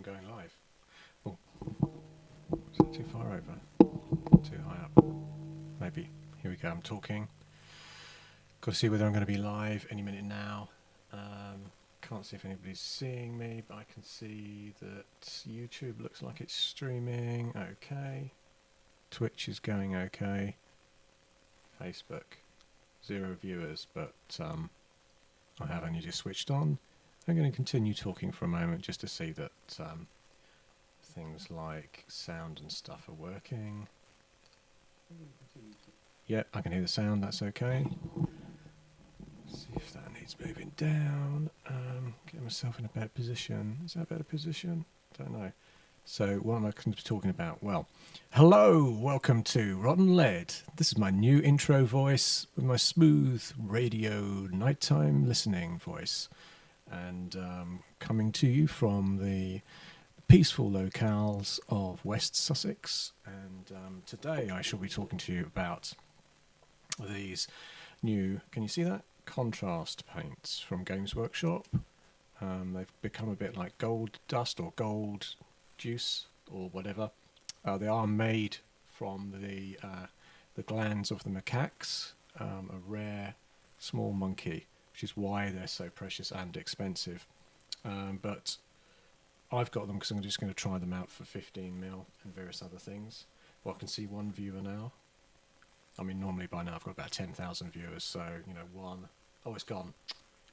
going live. Oh, is that too far over? Too high up? Maybe. Here we go, I'm talking. Got to see whether I'm going to be live any minute now. Can't see if anybody's seeing me, but I can see that YouTube looks like it's streaming okay. Twitch is going okay. Facebook, 0 viewers, but I have only just switched on. I'm going to continue talking for a moment just to see that things like sound and stuff are working. Yep, I can hear the sound, that's okay. See if that needs moving down. Get myself in a better position. Is that a better position? Don't know. So what am I going to be talking about? Well, hello, welcome to Rotten Lead. This is my new intro voice with my smooth radio nighttime listening voice. And coming to you from the peaceful locales of West Sussex. And today I shall be talking to you about these new, can you see that? Contrast paints from Games Workshop. They've become a bit like gold dust or gold juice or whatever. They are made from the glands of the macaques, a rare small monkey, which is why they're so precious and expensive. But I've got them because I'm just going to try them out for 15mm and various other things. Well, I can see one viewer now. I mean, normally by now I've got about 10,000 viewers, so, you know, one. Oh, it's gone.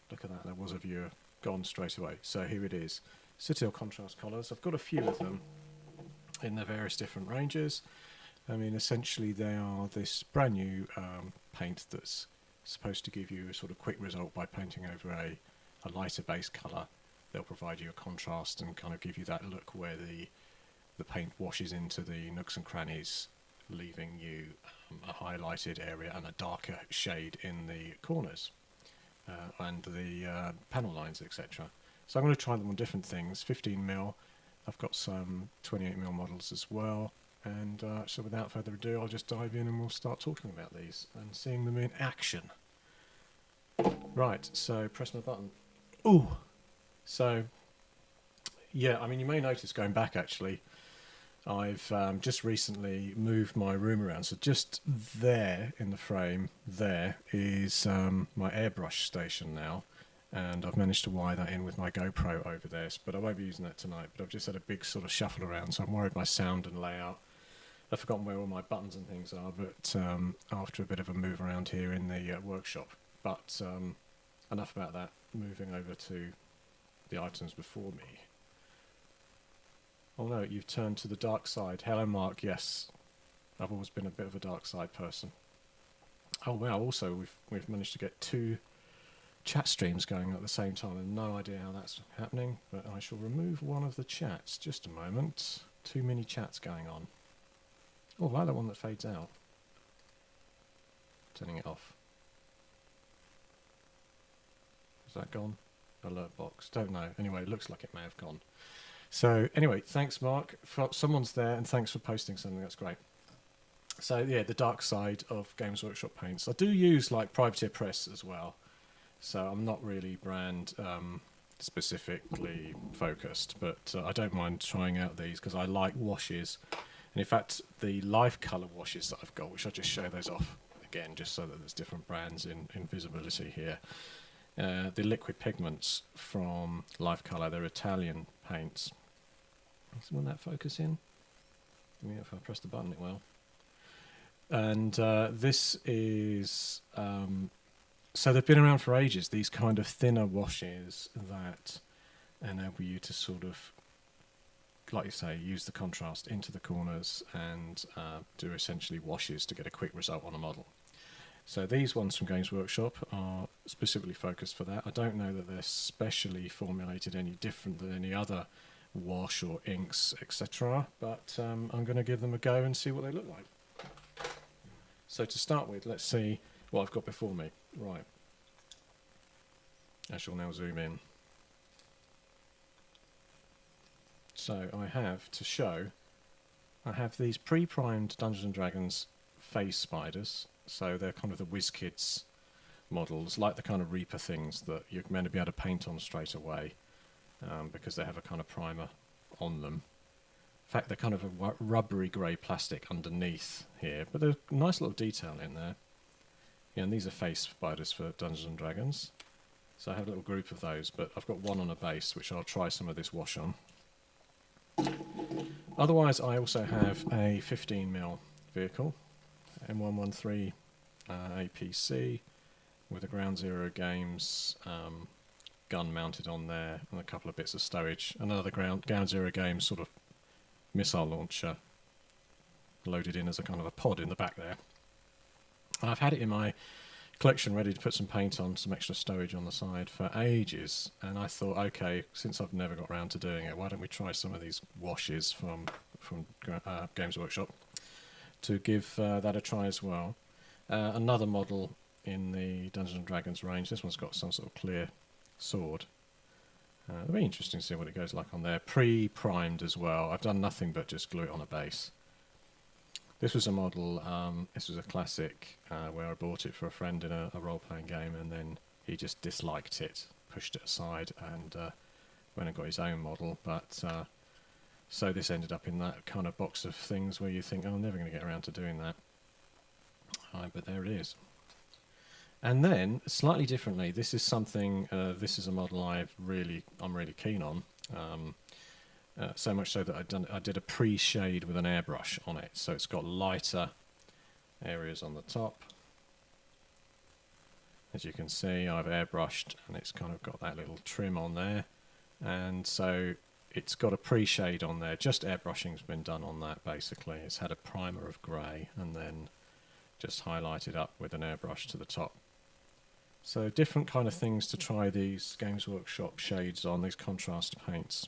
Look at that, there was a viewer. Gone straight away. So here it is. Citadel Contrast Colours. I've got a few of them in their various different ranges. I mean, essentially they are this brand new paint that's supposed to give you a sort of quick result by painting over a lighter base colour. They'll provide you a contrast and kind of give you that look where the paint washes into the nooks and crannies, leaving you a highlighted area and a darker shade in the corners and the panel lines, etc. So I'm going to try them on different things. 15mm. I've got some 28mm models as well. And so without further ado, I'll just dive in and we'll start talking about these and seeing them in action. Right, so press my button. Ooh! So, yeah, I mean, you may notice going back actually, I've just recently moved my room around. So just there in the frame, there is my airbrush station now. And I've managed to wire that in with my GoPro over there. But I won't be using that tonight. But I've just had a big sort of shuffle around. So I'm worried my sound and layout. I've forgotten where all my buttons and things are. But after a bit of a move around here in the workshop. But enough about that. Moving over to the items before me. Oh no, you've turned to the dark side. Hello Mark, yes. I've always been a bit of a dark side person. Oh wow, also we've managed to get 2 chat streams going at the same time. I have no idea how that's happening, but I shall remove one of the chats. Just a moment. Too many chats going on. Oh, I like that one that fades out. Turning it off. Is that gone? Alert box. Don't know. Anyway, it looks like it may have gone. So anyway, thanks Mark. Someone's there and thanks for posting something, that's great. So yeah, the dark side of Games Workshop paints. I do use like Privateer Press as well. So I'm not really brand specifically focused, but I don't mind trying out these because I like washes. And in fact, the life colour washes that I've got, which I'll just show those off again, just so that there's different brands in visibility here. The liquid pigments from Life Colour, they're Italian paints. Will that focus in? Yeah, if I press the button, it will. And this is... so they've been around for ages, these kind of thinner washes that enable you to sort of, like you say, use the contrast into the corners and do essentially washes to get a quick result on a model. So these ones from Games Workshop are specifically focused for that. I don't know that they're specially formulated any different than any other wash or inks, etc. But I'm going to give them a go and see what they look like. So to start with, let's see what I've got before me. Right. I shall now zoom in. So I have to show, I have these pre-primed Dungeons & Dragons phase spiders. So they're kind of the WizKids models, like the kind of Reaper things that you're meant to be able to paint on straight away because they have a kind of primer on them. In fact, they're kind of a rubbery grey plastic underneath here, but there's a nice little detail in there. Yeah, and these are face spiders for Dungeons and Dragons. So I have a little group of those, but I've got one on a base, which I'll try some of this wash on. Otherwise, I also have a 15mm vehicle, M113 APC, with a Ground Zero Games gun mounted on there, and a couple of bits of stowage. Another Ground Zero Games sort of missile launcher loaded in as a kind of a pod in the back there. And I've had it in my collection ready to put some paint on, some extra stowage on the side for ages, and I thought, okay, since I've never got around to doing it, why don't we try some of these washes from Games Workshop to give that a try as well. Another model in the Dungeons and Dragons range, this one's got some sort of clear sword. It'll be interesting to see what it goes like on there. Pre-primed as well. I've done nothing but just glue it on a base. This was a model, this was a classic where I bought it for a friend in a role-playing game, and then he just disliked it, pushed it aside, and went and got his own model. But so this ended up in that kind of box of things where you think, oh, I'm never going to get around to doing that. But there it is. And then, slightly differently, this is something, this is a model I'm really keen on. So much so that I did a pre-shade with an airbrush on it. So it's got lighter areas on the top. As you can see, I've airbrushed, and it's kind of got that little trim on there. And so it's got a pre-shade on there. Just airbrushing's been done on that, basically. It's had a primer of grey, and then just highlighted up with an airbrush to the top. So different kind of things to try these Games Workshop shades on, these contrast paints.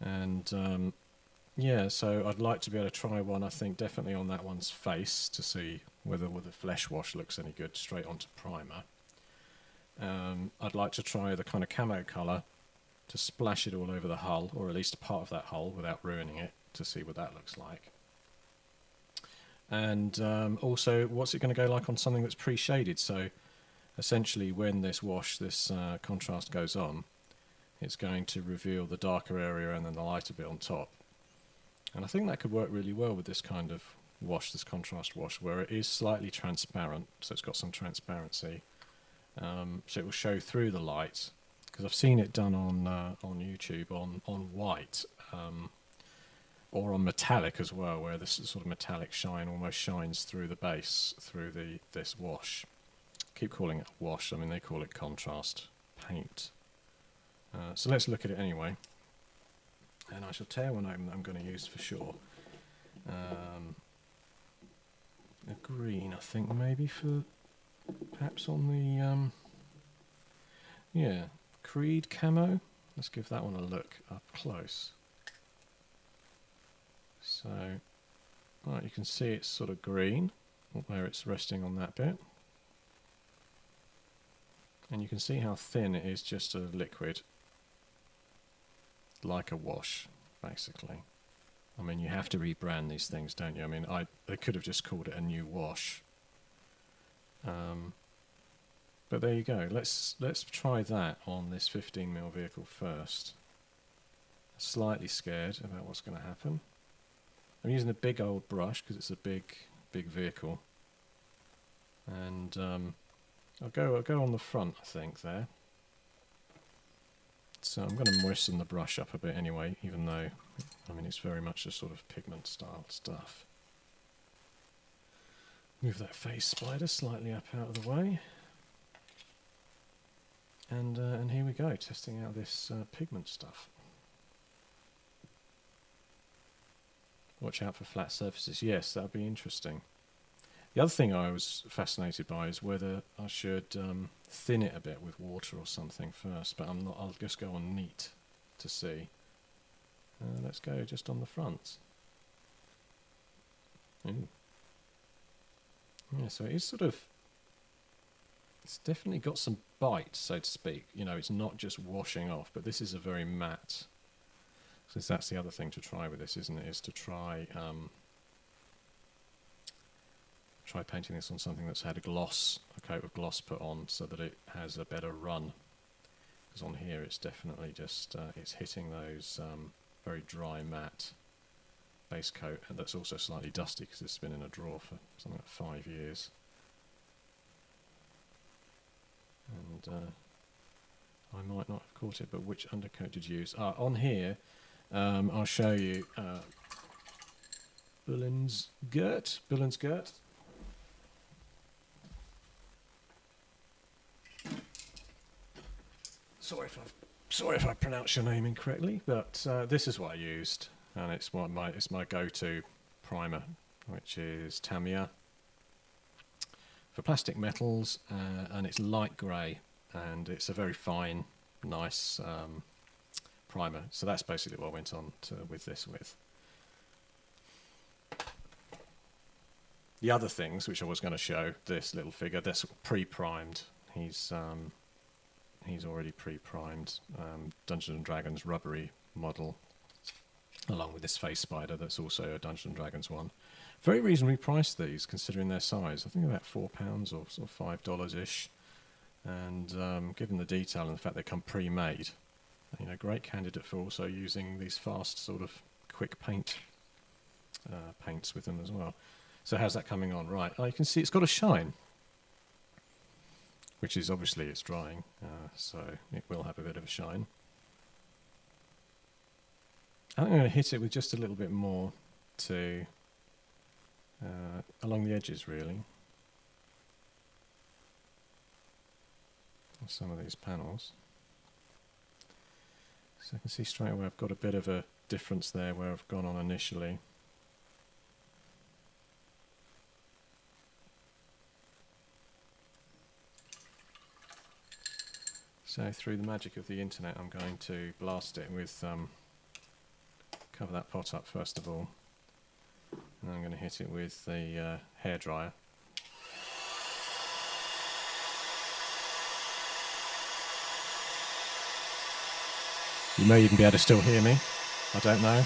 And yeah, so I'd like to be able to try one, I think, definitely on that one's face to see whether the flesh wash looks any good straight onto primer. I'd like to try the kind of camo colour to splash it all over the hull, or at least a part of that hull without ruining it, to see what that looks like. And also, what's it going to go like on something that's pre-shaded? So essentially, when this wash, this contrast goes on, it's going to reveal the darker area and then the lighter bit on top. And I think that could work really well with this kind of wash, this contrast wash, where it is slightly transparent, so it's got some transparency. So it will show through the light, because I've seen it done on YouTube on white, or on metallic as well, where this sort of metallic shine almost shines through the base, through this wash. Keep calling it wash, I mean they call it contrast paint. So let's look at it anyway, and I shall tear one open that I'm going to use for sure. A green, I think, maybe for perhaps on the yeah, Creed camo. Let's give that one a look up close. So, right, you can see it's sort of green where it's resting on that bit, and you can see how thin it is, just a liquid. Like a wash, basically. I mean, you have to rebrand these things, don't you? I mean, they could have just called it a new wash. But there you go. Let's try that on this 15mm vehicle first. Slightly scared about what's going to happen. I'm using a big old brush because it's a big vehicle, and I'll go on the front, I think, there. So I'm going to moisten the brush up a bit anyway, even though, I mean, it's very much a sort of pigment style stuff. Move that face spider slightly up out of the way. And here we go, testing out this pigment stuff. Watch out for flat surfaces. Yes, that would be interesting. The other thing I was fascinated by is whether I should thin it a bit with water or something first, but I'm not. I'll just go on neat to see. Let's go just on the front. Ooh. Yeah, so it is sort of. It's definitely got some bite, so to speak. You know, it's not just washing off, but this is a very matte. So that's the other thing to try with this, isn't it? Is to try painting this on something that's had a coat of gloss put on, so that it has a better run. Because on here it's definitely just it's hitting those very dry matte base coat, and that's also slightly dusty because it's been in a drawer for something like 5 years. And I might not have caught it, but which undercoat did you use? On here, I'll show you Bullen's Gert. Sorry if I pronounced your name incorrectly, but this is what I used, and it's my go-to primer, which is Tamiya for plastic metals, and it's light grey, and it's a very fine, nice primer. So that's basically what I went on with this with. The other things which I was going to show, this little figure, that's pre-primed. He's already pre-primed Dungeons and Dragons rubbery model, along with this face spider that's also a Dungeons and Dragons one. Very reasonably priced, these, considering their size. I think about £4 or sort of $5-ish. And given the detail and the fact they come pre-made, you know, great candidate for also using these fast sort of quick paints with them as well. So how's that coming on? Right, you can see it's got a shine, which is obviously it's drying, so it will have a bit of a shine. I think I'm going to hit it with just a little bit more to along the edges, really, of some of these panels. So I can see straight away I've got a bit of a difference there where I've gone on initially. So through the magic of the internet, I'm going to blast it with, cover that pot up first of all, and then I'm going to hit it with the hairdryer. You may even be able to still hear me, I don't know.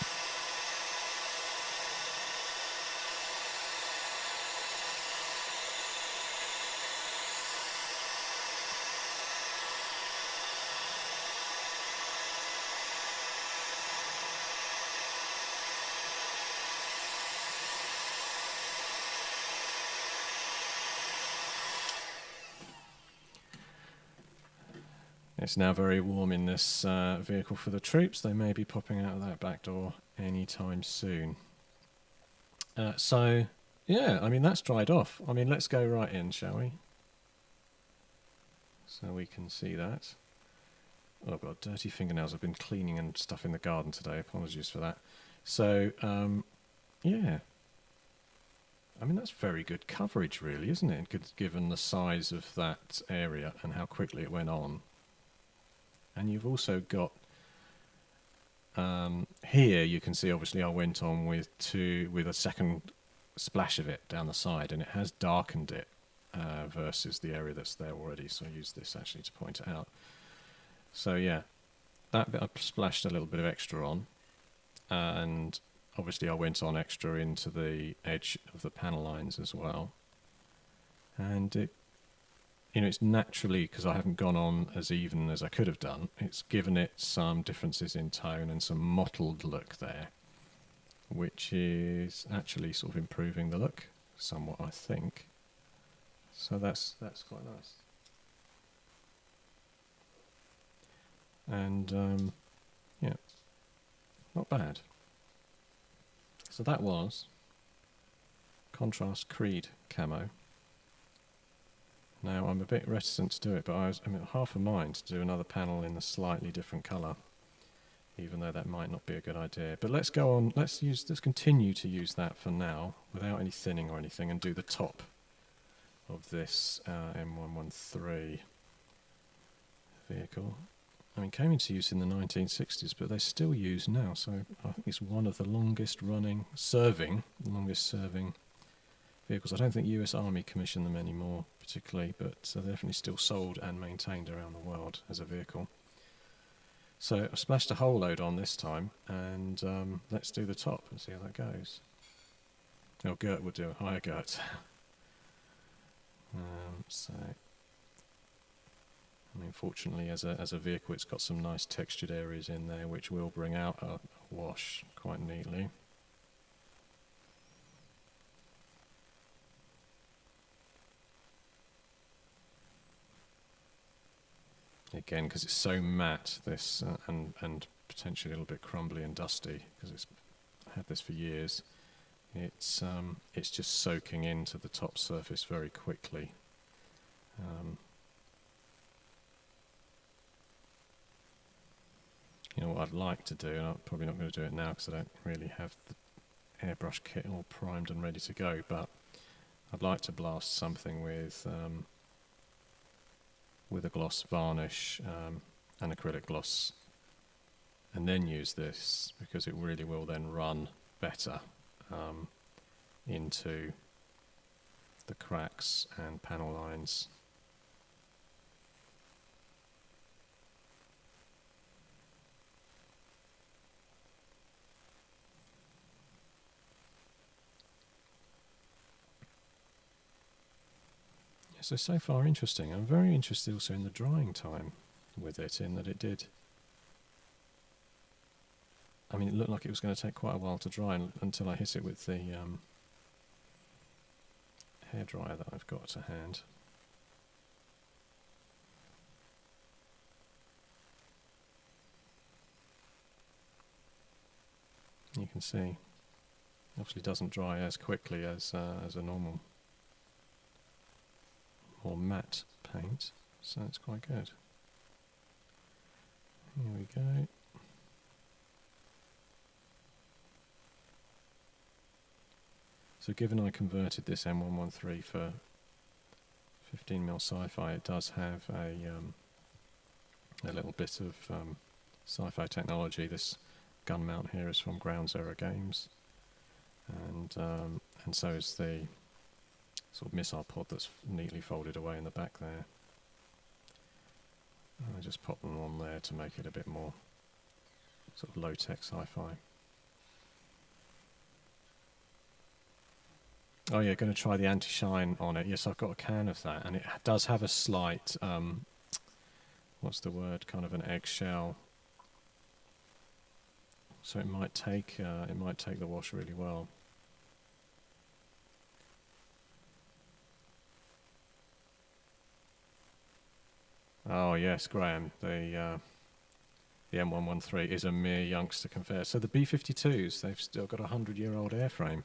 It's now very warm in this vehicle for the troops. They may be popping out of that back door anytime soon. So, yeah, I mean, that's dried off. I mean, let's go right in, shall we? So we can see that. Oh, I've got dirty fingernails. I've been cleaning and stuff in the garden today. Apologies for that. So, yeah. I mean, that's very good coverage, really, isn't it? Given the size of that area and how quickly it went on. And you've also got here you can see obviously I went on with a second splash of it down the side, and it has darkened it versus the area that's there already. So I used this actually to point it out. So yeah, that bit I splashed a little bit of extra on, and obviously I went on extra into the edge of the panel lines as well. And it, you know, it's naturally, because I haven't gone on as even as I could have done, it's given it some differences in tone and some mottled look there, which is actually sort of improving the look somewhat, I think. So that's quite nice. And yeah, not bad. So that was Contrast Creed camo. Now I'm a bit reticent to do it, but I'm half a mind to do another panel in a slightly different colour, even though that might not be a good idea. But let's go on. Let's continue to use that for now, without any thinning or anything, and do the top of this M113 vehicle. I mean, came into use in the 1960s, but they're still used now. So I think it's one of the longest serving vehicles. I don't think US Army commission them anymore particularly, but they're definitely still sold and maintained around the world as a vehicle. So I splashed a whole load on this time, and let's do the top and see how that goes. Oh, Gert would do it. Higher Gert. So I mean, fortunately, as a vehicle, it's got some nice textured areas in there, which will bring out a wash quite neatly. Again, because it's so matte, this and potentially a little bit crumbly and dusty, because it's had this for years. It's just soaking into the top surface very quickly. You know what I'd like to do, and I'm probably not going to do it now because I don't really have the airbrush kit all primed and ready to go, but I'd like to blast something with a gloss varnish and acrylic gloss, and then use this, because it really will then run better into the cracks and panel lines. So far interesting. I'm very interested also in the drying time with it, in that it did. I mean, it looked like it was going to take quite a while to dry until I hit it with the hairdryer that I've got to hand. You can see, obviously doesn't dry as quickly as a normal, more matte paint, so it's quite good. Here we go. So given I converted this M113 for 15mm sci-fi, it does have a little bit of sci-fi technology. This gun mount here is from Ground Zero Games, and so is the sort of missile pod that's neatly folded away in the back there. I just pop them on there to make it a bit more sort of low-tech sci-fi. Oh yeah, going to try the anti-shine on it. Yes, I've got a can of that, and it does have a slight, what's the word, kind of an eggshell. So it might take the wash really well. Oh yes, Graham, the M113 is a mere youngster compared. So the B-52s, they've still got a 100-year-old airframe.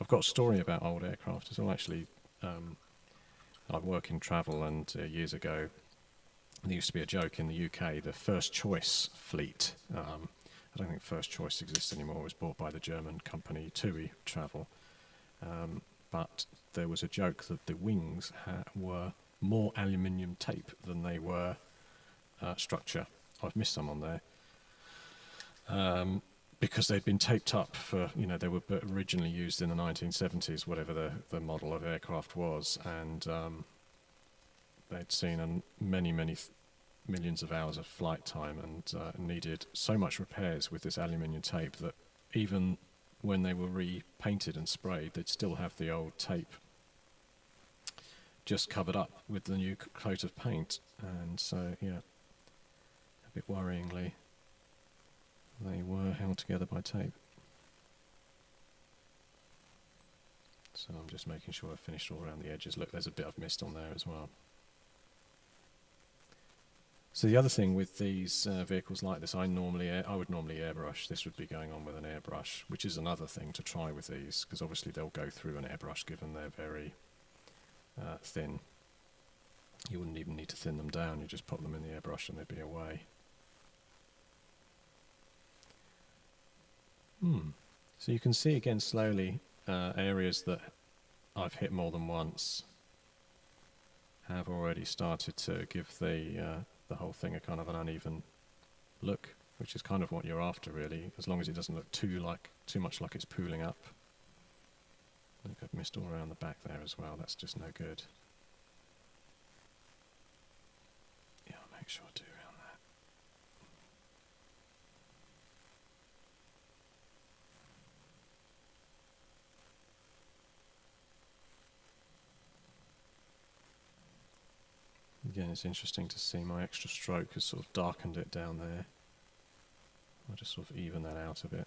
I've got a story about old aircraft as well, actually. I work in travel, and years ago, there used to be a joke in the UK, the First Choice fleet. I don't think First Choice exists anymore. It was bought by the German company TUI Travel. But there was a joke that the wings were more aluminium tape than they were structure. I've missed some on there. Because they'd been taped up for, they were originally used in the 1970s, whatever the model of aircraft was, and they'd seen many millions of hours of flight time, and needed so much repairs with this aluminium tape that even when they were repainted and sprayed, they'd still have the old tape just covered up with the new coat of paint. And so, yeah, a bit worryingly, they were held together by tape. So I'm just making sure I've finished all around the edges. Look, there's a bit of mist on there as well. So the other thing with these vehicles like this, I would normally airbrush. This would be going on with an airbrush, which is another thing to try with these, because obviously they'll go through an airbrush given they're very thin. You wouldn't even need to thin them down, you just pop them in the airbrush and they'd be away. So you can see again slowly areas that I've hit more than once have already started to give the whole thing a kind of an uneven look, which is kind of what you're after really, as long as it doesn't look too much like it's pooling up. Look, I've missed all around the back there as well, that's just no good. Yeah, I'll make sure I do around Again, it's interesting to see my extra stroke has sort of darkened it down there. I'll just sort of even that out a bit.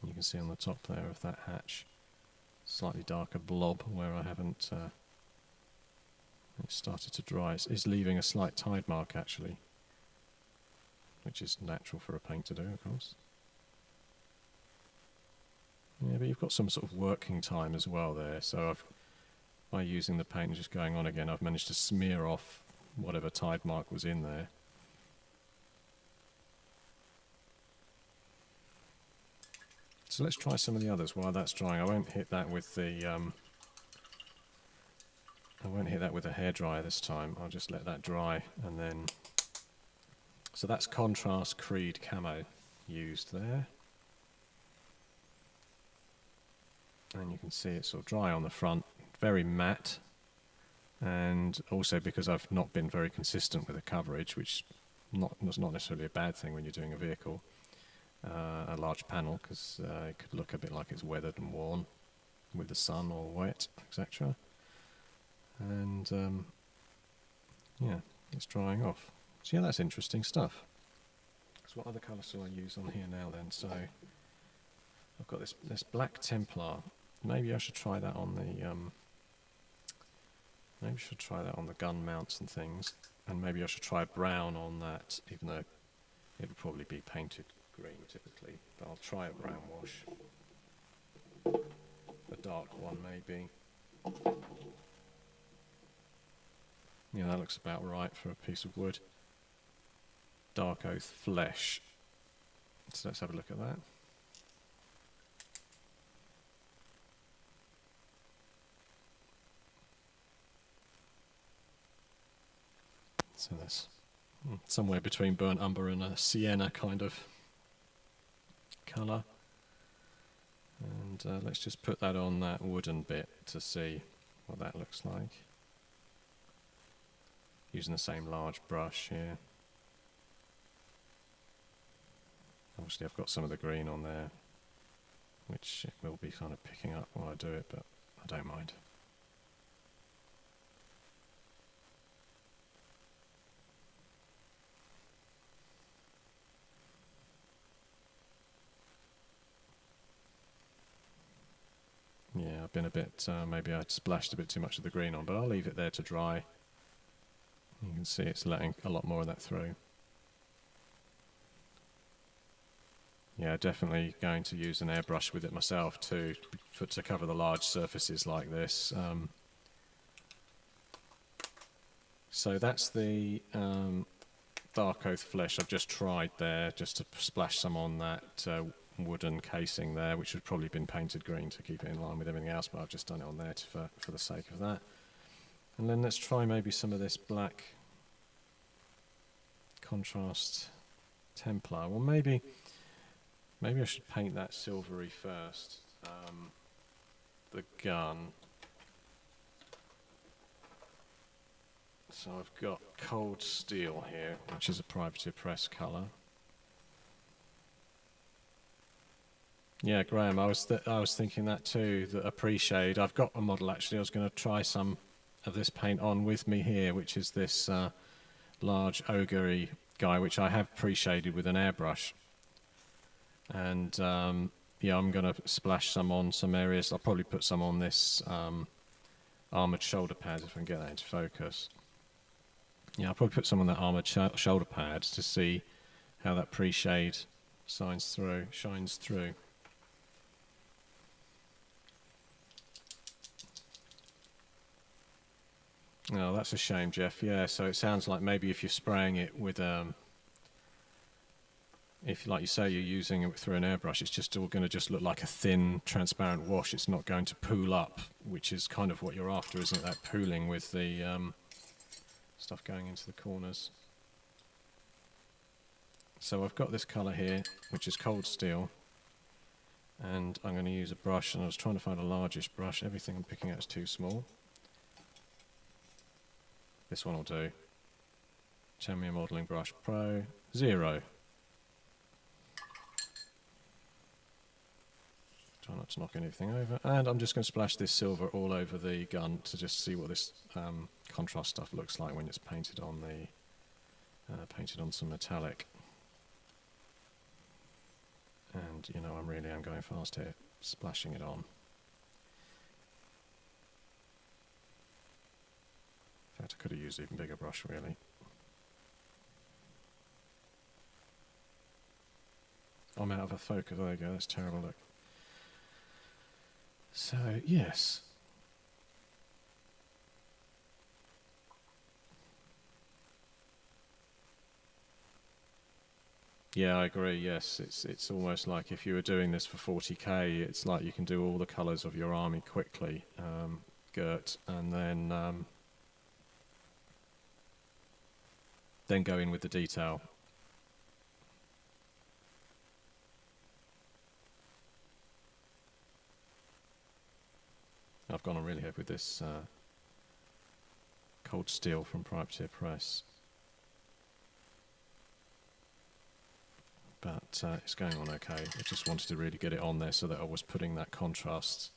You can see on the top there of that hatch, slightly darker blob where I haven't, it started to dry. It's leaving a slight tide mark actually, which is natural for a paint to do, of course. Yeah, but you've got some sort of working time as well there, so by using the paint and just going on again, I've managed to smear off whatever tide mark was in there. So let's try some of the others while that's drying. I won't hit that with the hairdryer this time. I'll just let that dry and then. So that's Contrast Creed Camo used there, and you can see it's sort of dry on the front, very matte, and also because I've not been very consistent with the coverage, which was not necessarily a bad thing when you're doing a vehicle. A large panel, because it could look a bit like it's weathered and worn with the sun or wet, etc. And yeah, it's drying off. So yeah, that's interesting stuff. So what other colours do I use on here now then? So I've got this black Templar. Maybe I should try that on the gun mounts and things, and maybe I should try brown on that, even though it would probably be painted green typically, but I'll try a brown wash, a dark one maybe. Yeah, that looks about right for a piece of wood. Dark Oath Flesh. So let's have a look at that. So that's somewhere between burnt umber and a sienna kind of colour. And let's just put that on that wooden bit to see what that looks like. Using the same large brush here. Obviously I've got some of the green on there, which it will be kind of picking up while I do it, but I don't mind. Yeah, I've been a bit, maybe I splashed a bit too much of the green on, but I'll leave it there to dry. You can see it's letting a lot more of that through. Yeah, definitely going to use an airbrush with it myself too, to cover the large surfaces like this. So that's the Dark Oath Flesh I've just tried there, just to splash some on that wooden casing there, which had probably been painted green to keep it in line with everything else, but I've just done it on there for the sake of that. And then let's try maybe some of this black Contrast Templar. Well, maybe I should paint that silvery first. The gun. So I've got Cold Steel here, which is a Privateer Press colour. Yeah, Graham, I was thinking that too, that a pre-shade. I've got a model actually. I was going to try some of this paint on with me here, which is this large ogre-y guy, which I have pre-shaded with an airbrush. And yeah, I'm going to splash some on some areas. I'll probably put some on this armoured shoulder pad if I can get that into focus. Yeah, I'll probably put some on that armoured shoulder pad to see how that pre-shade shines through. Oh, that's a shame, Jeff. Yeah, so it sounds like maybe if you're spraying it with, if like you say you're using it through an airbrush, it's just all going to just look like a thin, transparent wash. It's not going to pool up, which is kind of what you're after, isn't it? That pooling with the stuff going into the corners. So I've got this colour here, which is Cold Steel, and I'm going to use a brush, and I was trying to find a largish brush. Everything I'm picking out is too small. This one will do. Tamiya Modelling Brush Pro 0. Try not to knock anything over. And I'm just going to splash this silver all over the gun to just see what this contrast stuff looks like when it's painted on the painted on some metallic. And you know, I am going fast here, splashing it on. In fact, I could have used an even bigger brush, really. I'm out of a focus. There you go. That's terrible. Look. So yes. Yeah, I agree. Yes, it's almost like if you were doing this for 40k, it's like you can do all the colours of your army quickly, Gert, and then go in with the detail. I've gone on really heavy with this Cold Steel from Privateer Press. But it's going on okay. I just wanted to really get it on there so that I was putting that contrast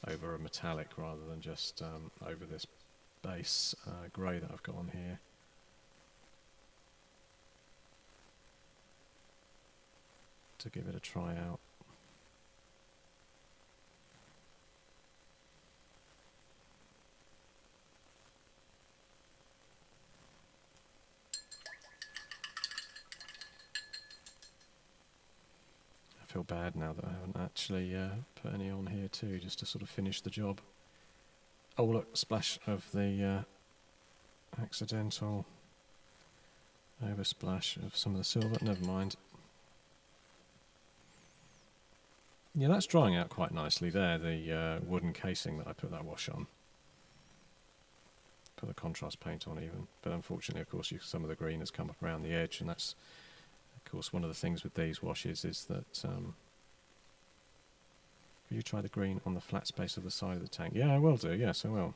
over a metallic rather than just over this base grey that I've got on here. To give it a try out. I feel bad now that I haven't actually put any on here too, just to sort of finish the job. Oh look, splash of the accidental oversplash of some of the silver, never mind. Yeah, that's drying out quite nicely there, the wooden casing that I put that wash on. Put the contrast paint on even, but unfortunately, of course, some of the green has come up around the edge, and that's, of course, one of the things with these washes is that... could you try the green on the flat space of the side of the tank? Yeah, I will do, yes, I will.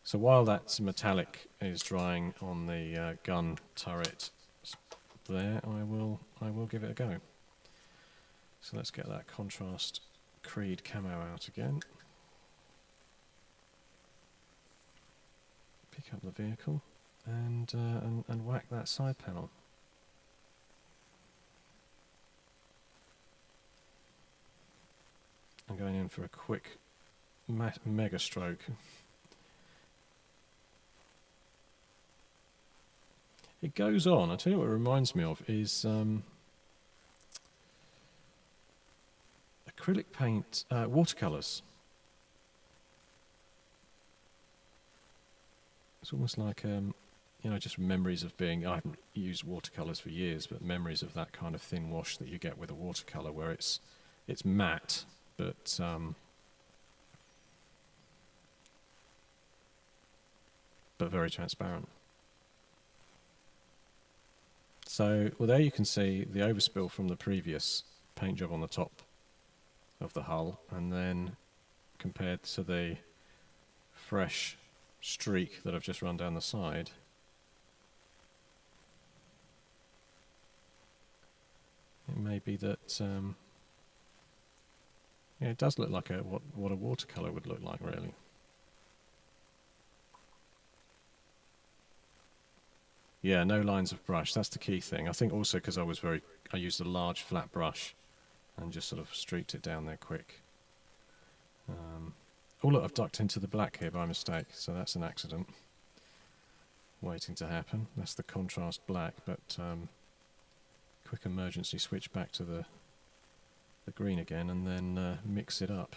So while that metallic is drying on the gun turret there, I will give it a go. So let's get that contrast Creed camo out again. Pick up the vehicle and whack that side panel. I'm going in for a quick mega stroke. It goes on. I'll tell you what it reminds me of is acrylic paint, watercolours. It's almost like, you know, just memories of being, I haven't used watercolours for years, but memories of that kind of thin wash that you get with a watercolour where it's matte, but very transparent. So, well, there you can see the overspill from the previous paint job on the top of the hull, and then compared to the fresh streak that I've just run down the side. It may be that, yeah, it does look like what a watercolour would look like, really. Yeah, no lines of brush. That's the key thing. I think also because I used a large flat brush and just sort of streaked it down there quick. Oh look, I've ducked into the black here by mistake, so that's an accident waiting to happen. That's the contrast black, but quick emergency switch back to the green again and then mix it up.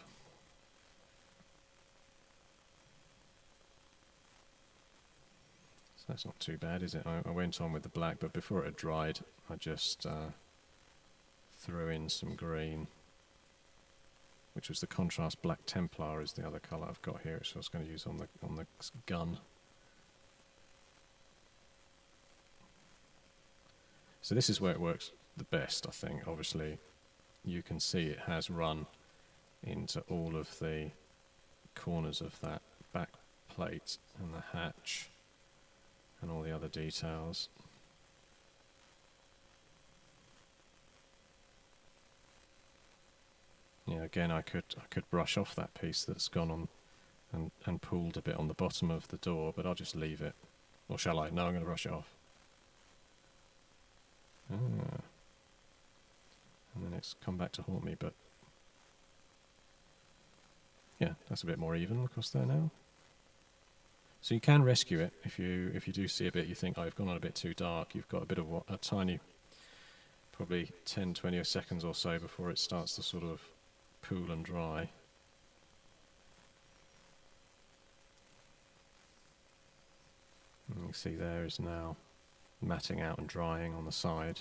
So that's not too bad, is it? I went on with the black, but before it had dried, I just threw in some green, which was the contrast black Templar is the other colour I've got here, which I was going to use on the gun. So this is where it works the best, I think. Obviously, you can see it has run into all of the corners of that back plate and the hatch and all the other details. Yeah, again, I could brush off that piece that's gone on and pulled a bit on the bottom of the door, but I'll just leave it. Or shall I? No, I'm going to brush it off. Ah. And then it's come back to haunt me, but yeah, that's a bit more even across there now. So you can rescue it if you do see a bit you think, oh, I've gone on a bit too dark. You've got a bit of a tiny, probably 10, 20 seconds or so before it starts to sort of pool and dry. And you can see there is now matting out and drying on the side.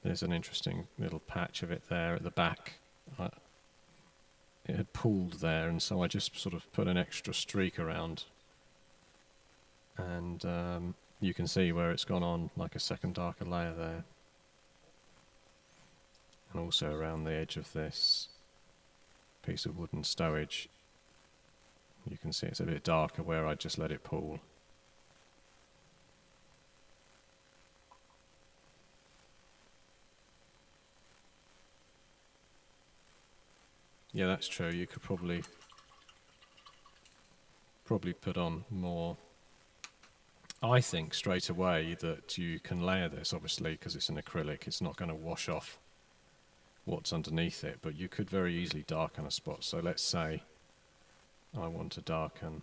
There's an interesting little patch of it there at the back. It had pooled there, and so I just sort of put an extra streak around. And you can see where it's gone on like a second darker layer there. And also around the edge of this piece of wooden stowage, you can see it's a bit darker where I just let it pool. Yeah, that's true. You could probably put on more. I think straight away that you can layer this, obviously, because it's an acrylic. It's not going to wash off what's underneath it, but you could very easily darken a spot. So let's say I want to darken,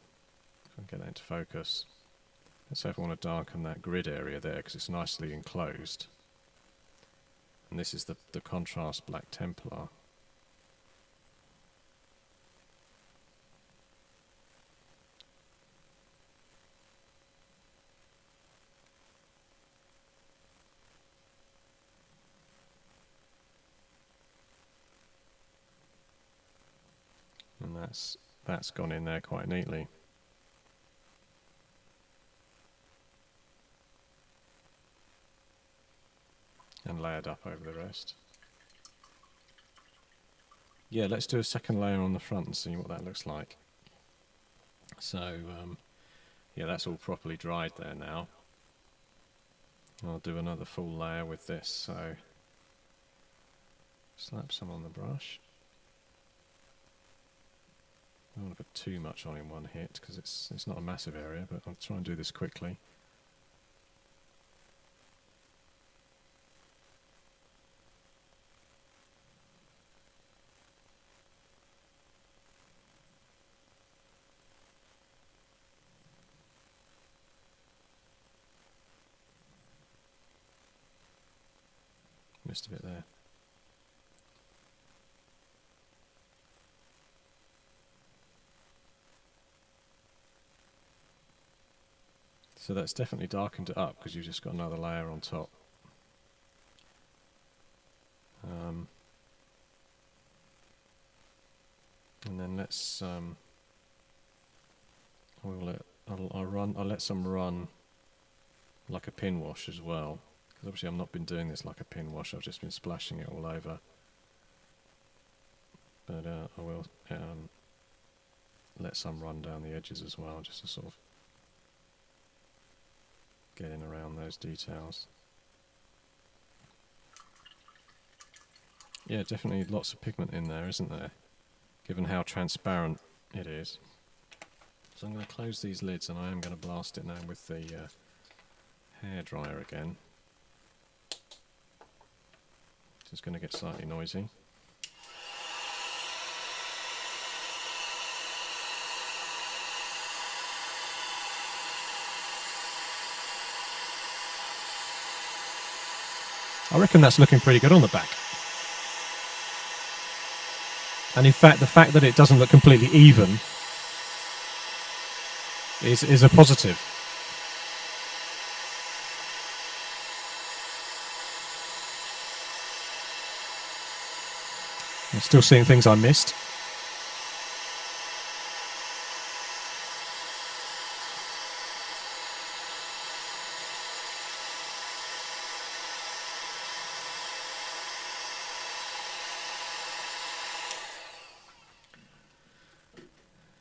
if I can get that into focus. Let's say if I want to darken that grid area there, because it's nicely enclosed. And this is the contrast black Templar. And that's gone in there quite neatly. And layered up over the rest. Yeah, let's do a second layer on the front and see what that looks like. So, yeah, that's all properly dried there now. I'll do another full layer with this, so slap some on the brush. I don't want to put too much on in one hit because it's not a massive area, but I'll try and do this quickly. Missed a bit there. So that's definitely darkened it up because you've just got another layer on top. And then let's I'll let some run like a pin wash as well, because obviously I've not been doing this like a pin wash. I've just been splashing it all over. But I will let some run down the edges as well, just to sort of get in around those details. Yeah, definitely lots of pigment in there, isn't there? Given how transparent it is. So I'm going to close these lids, and I am going to blast it now with the hairdryer again. It's going to get slightly noisy. I reckon that's looking pretty good on the back. And in fact, the fact that it doesn't look completely even is a positive. I'm still seeing things I missed.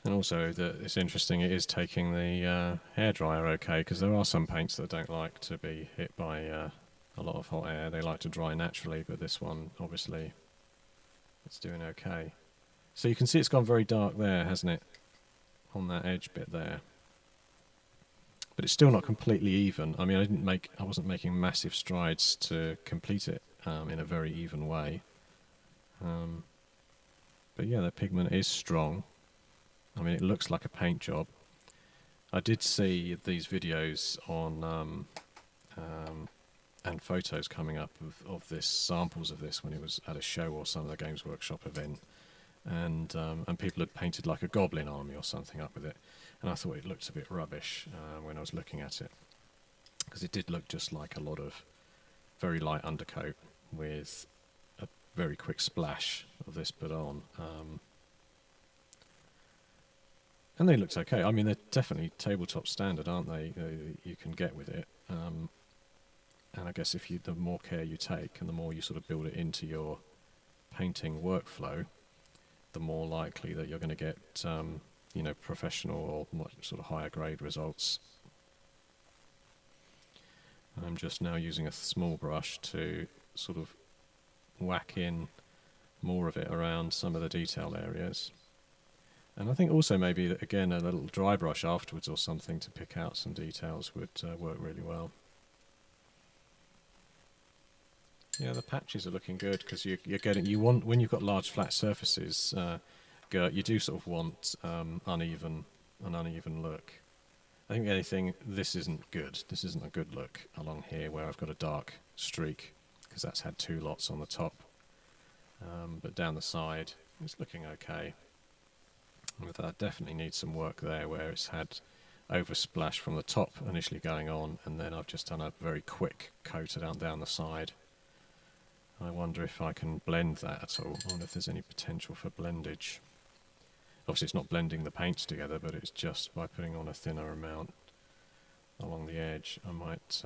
And also, it's interesting. It is taking the hairdryer okay, because there are some paints that don't like to be hit by a lot of hot air. They like to dry naturally, but this one, obviously, it's doing okay. So you can see it's gone very dark there, hasn't it? On that edge bit there. But it's still not completely even. I mean, I wasn't making massive strides to complete it in a very even way. But yeah, the pigment is strong. I mean, it looks like a paint job. I did see these videos on and photos coming up of this, samples of this when it was at a show or some of the Games Workshop event, and people had painted like a goblin army or something up with it, and I thought it looked a bit rubbish when I was looking at it, because it did look just like a lot of very light undercoat with a very quick splash of this bit on. And they looked okay. I mean, they're definitely tabletop standard, aren't they? You can get with it. And I guess the more care you take and the more you sort of build it into your painting workflow, the more likely that you're going to get, professional or much sort of higher grade results. I'm just now using a small brush to sort of whack in more of it around some of the detail areas. And I think also maybe, that, again, a little dry brush afterwards or something to pick out some details would work really well. Yeah, the patches are looking good, because when you've got large flat surfaces, Gert, you do sort of want an uneven look. I think anything, this isn't good. This isn't a good look along here where I've got a dark streak, because that's had two lots on the top. But down the side, it's looking okay. But that definitely needs some work there, where it's had oversplash from the top initially going on, and then I've just done a very quick coat down the side. I wonder if I can blend that at all. I wonder if there's any potential for blendage. Obviously it's not blending the paints together, but it's just by putting on a thinner amount along the edge. I might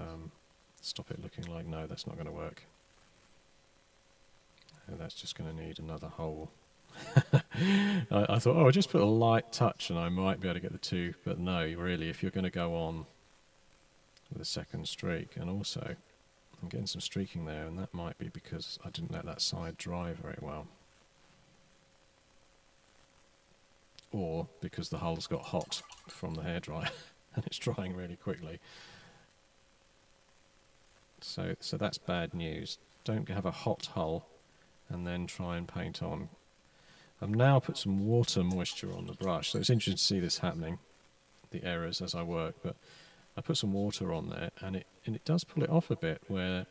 stop it looking like, no, that's not going to work. And that's just going to need another hole. I thought, I'll just put a light touch and I might be able to get the two, but no, really, if you're going to go on with a second streak, and also I'm getting some streaking there, and that might be because I didn't let that side dry very well. Or because the hull's got hot from the hairdryer and it's drying really quickly. So that's bad news. Don't have a hot hull and then try and paint on. I've now put some water moisture on the brush, so it's interesting to see this happening, the errors as I work, but I put some water on there, and it does pull it off a bit, but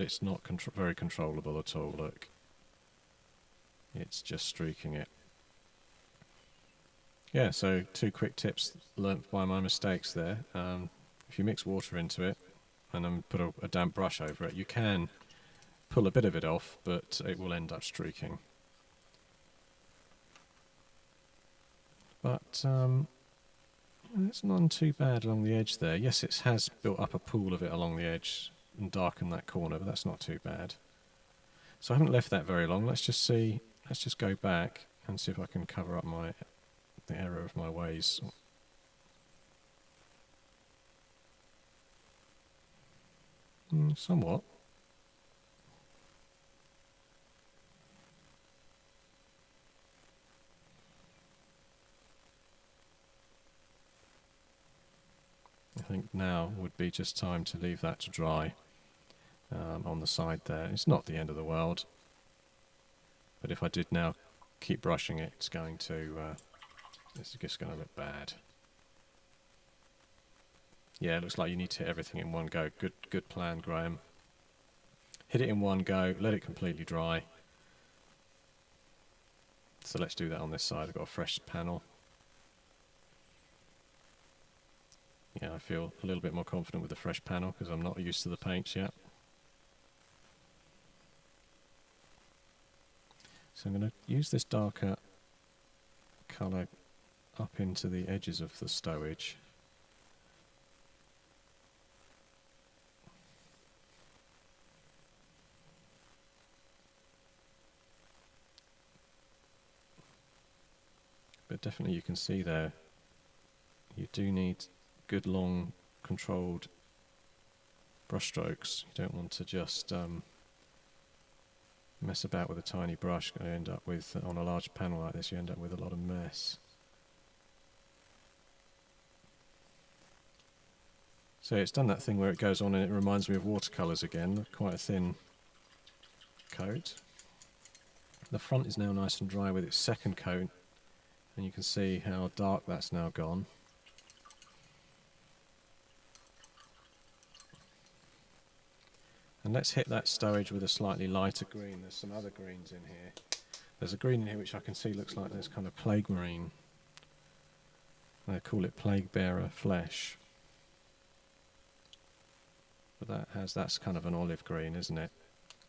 it's not very controllable at all, look. It's just streaking it. Yeah, so 2 quick tips learnt by my mistakes there. If you mix water into it and then put a damp brush over it, you can pull a bit of it off, but it will end up streaking. But it's not too bad along the edge there. Yes, it has built up a pool of it along the edge and darkened that corner, but that's not too bad. So I haven't left that very long. Let's just go back and see if I can cover up the error of my ways. Somewhat. I think now would be just time to leave that to dry on the side there. It's not the end of the world, but if I did now keep brushing it, it's just going to look bad. Yeah, it looks like you need to hit everything in one go. Good plan, Graham. Hit it in one go, let it completely dry. So let's do that on this side. I've got a fresh panel. Yeah, I feel a little bit more confident with the fresh panel because I'm not used to the paints yet. So I'm going to use this darker colour up into the edges of the stowage. but definitely you can see there, you do need good long controlled brush strokes. You don't want to just mess about with a tiny brush. You end up with, on a large panel like this, you end up with a lot of mess. So it's done that thing where it goes on and it reminds me of watercolours again, quite a thin coat. The front is now nice and dry with its second coat, and you can see how dark that's now gone. And let's hit that stowage with a slightly lighter green. There's some other greens in here. There's a green in here which I can see looks like this kind of plague marine. They call it plague bearer flesh. But that's kind of an olive green, isn't it?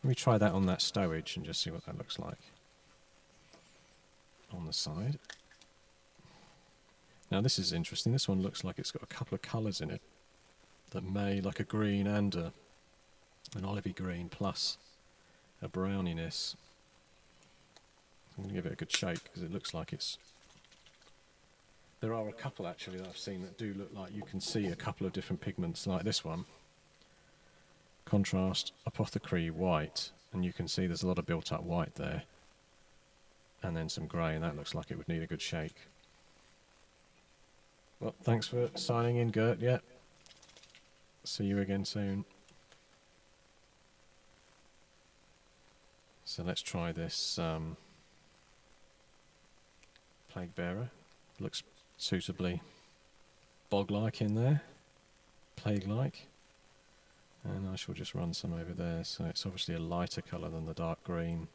Let me try that on that stowage and just see what that looks like on the side. Now this is interesting. This one looks like it's got a couple of colours in it that may, like a green and an olivey green plus a browniness. I'm going to give it a good shake because it looks like it's... There are a couple actually that I've seen that do look like you can see a couple of different pigments, like this one. Contrast apothecary white, and you can see there's a lot of built up white there. And then some grey, and that looks like it would need a good shake. Well, thanks for signing in, Gert. Yeah. See you again soon. So let's try this plague bearer. Looks suitably bog-like in there, plague-like. And I shall just run some over there. So it's obviously a lighter colour than the dark green.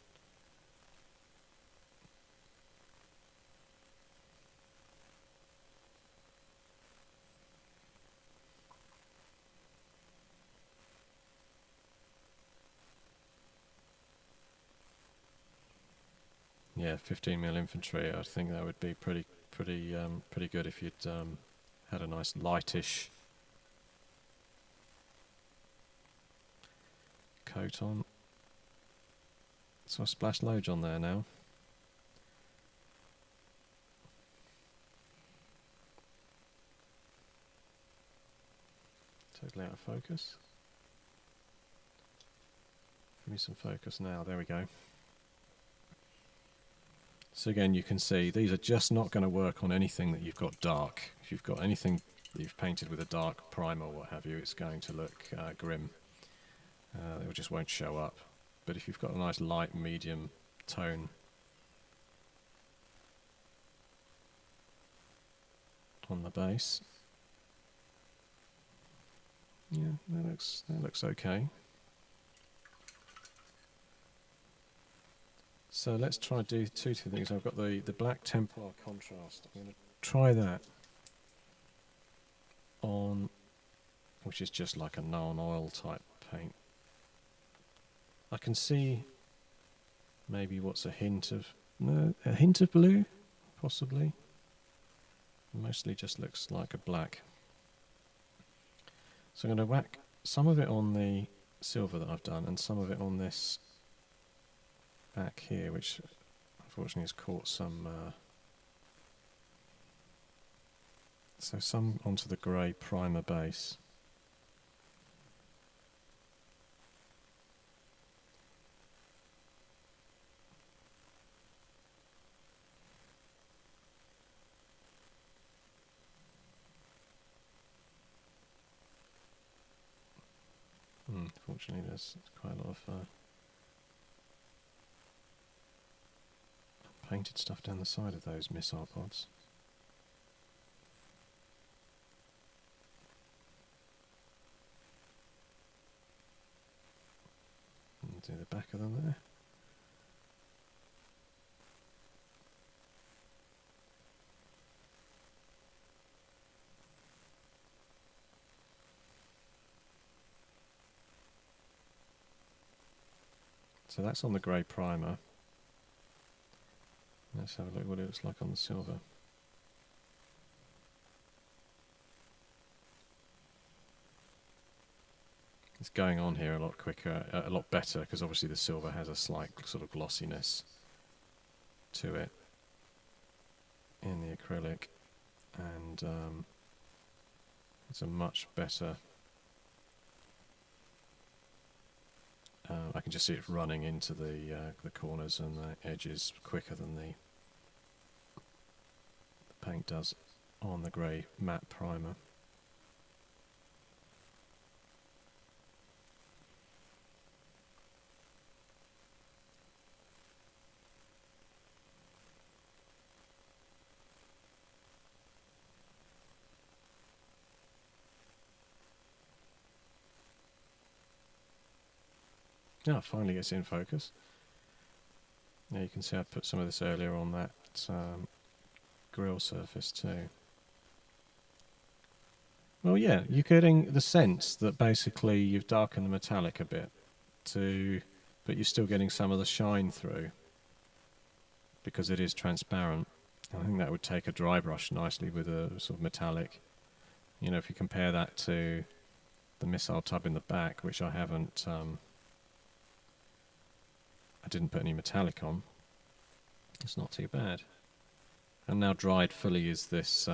Yeah, 15mm infantry. I think that would be pretty good if you'd had a nice lightish coat on. So I splashed loads on there now. Totally out of focus. Give me some focus now. There we go. So again, you can see these are just not going to work on anything that you've got dark. If you've got anything that you've painted with a dark primer or what have you, it's going to look grim. It just won't show up. But if you've got a nice light medium tone on the base, yeah, that looks okay. So let's try and do two things. I've got the black Templar contrast. I'm going to try that on, which is just like a non-oil type paint. I can see maybe what's a hint of blue, possibly. Mostly just looks like a black. So I'm going to whack some of it on the silver that I've done and some of it on this back here, which unfortunately has caught some so some onto the grey primer base. Fortunately there's quite a lot of painted stuff down the side of those missile pods. And do the back of them there. So that's on the grey primer. Let's have a look what it looks like on the silver. It's going on here a lot quicker, a lot better, because obviously the silver has a slight sort of glossiness to it. in the acrylic, and it's a much better. I can just see it running into the corners and the edges quicker than the paint does on the grey matte primer. Ah, finally gets in focus. Now you can see I put some of this earlier on that grill surface too. Well, yeah, you're getting the sense that basically you've darkened the metallic a bit, but you're still getting some of the shine through because it is transparent. I think that would take a dry brush nicely with a sort of metallic. You know, if you compare that to the missile tub in the back, which I haven't, I didn't put any metallic on. It's not too bad. And now dried fully is this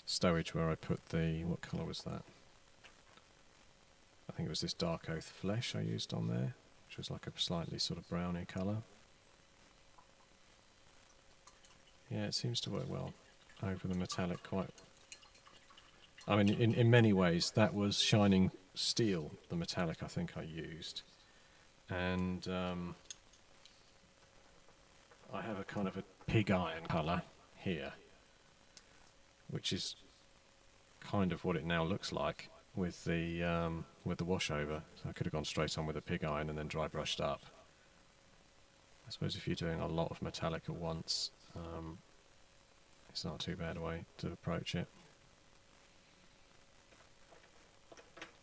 stowage where I put the, what colour was that? I think it was this dark oath flesh I used on there, which was like a slightly sort of browny colour. Yeah, it seems to work well over the metallic quite. I mean, in many ways, that was shining steel, the metallic I think I used. And I have a kind of a pig iron colour here, which is kind of what it now looks like with the washover. So I could have gone straight on with a pig iron and then dry brushed up. I suppose if you're doing a lot of metallic at once, it's not too bad a way to approach it.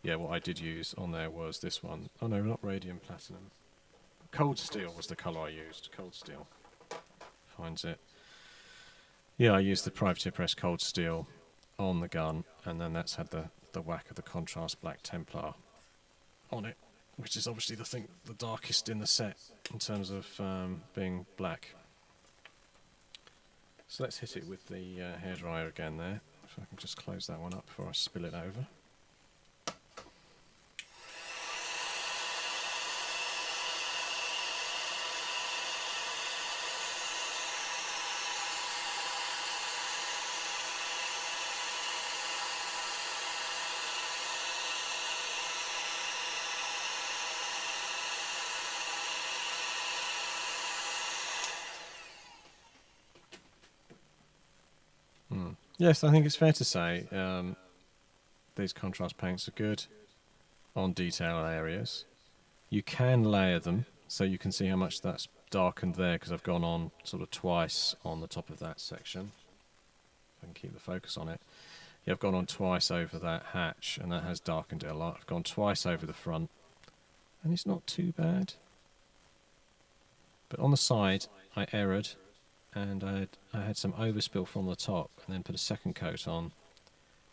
Yeah, what I did use on there was this one. Oh no, not radium platinum. Cold steel was the colour I used. Cold steel. Finds it. Yeah, I used the Privateer Press Cold Steel on the gun, and then that's had the whack of the Contrast Black Templar on it, which is obviously the darkest in the set in terms of being black. So let's hit it with the hairdryer again there. If I can just close that one up before I spill it over. Yes, I think it's fair to say these contrast paints are good on detail areas. You can layer them, so you can see how much that's darkened there, because I've gone on sort of twice on the top of that section. If I can keep the focus on it. Yeah, I've gone on twice over that hatch, and that has darkened it a lot. I've gone twice over the front, and it's not too bad. But on the side, I erred, and I had some overspill from the top, and then put a second coat on,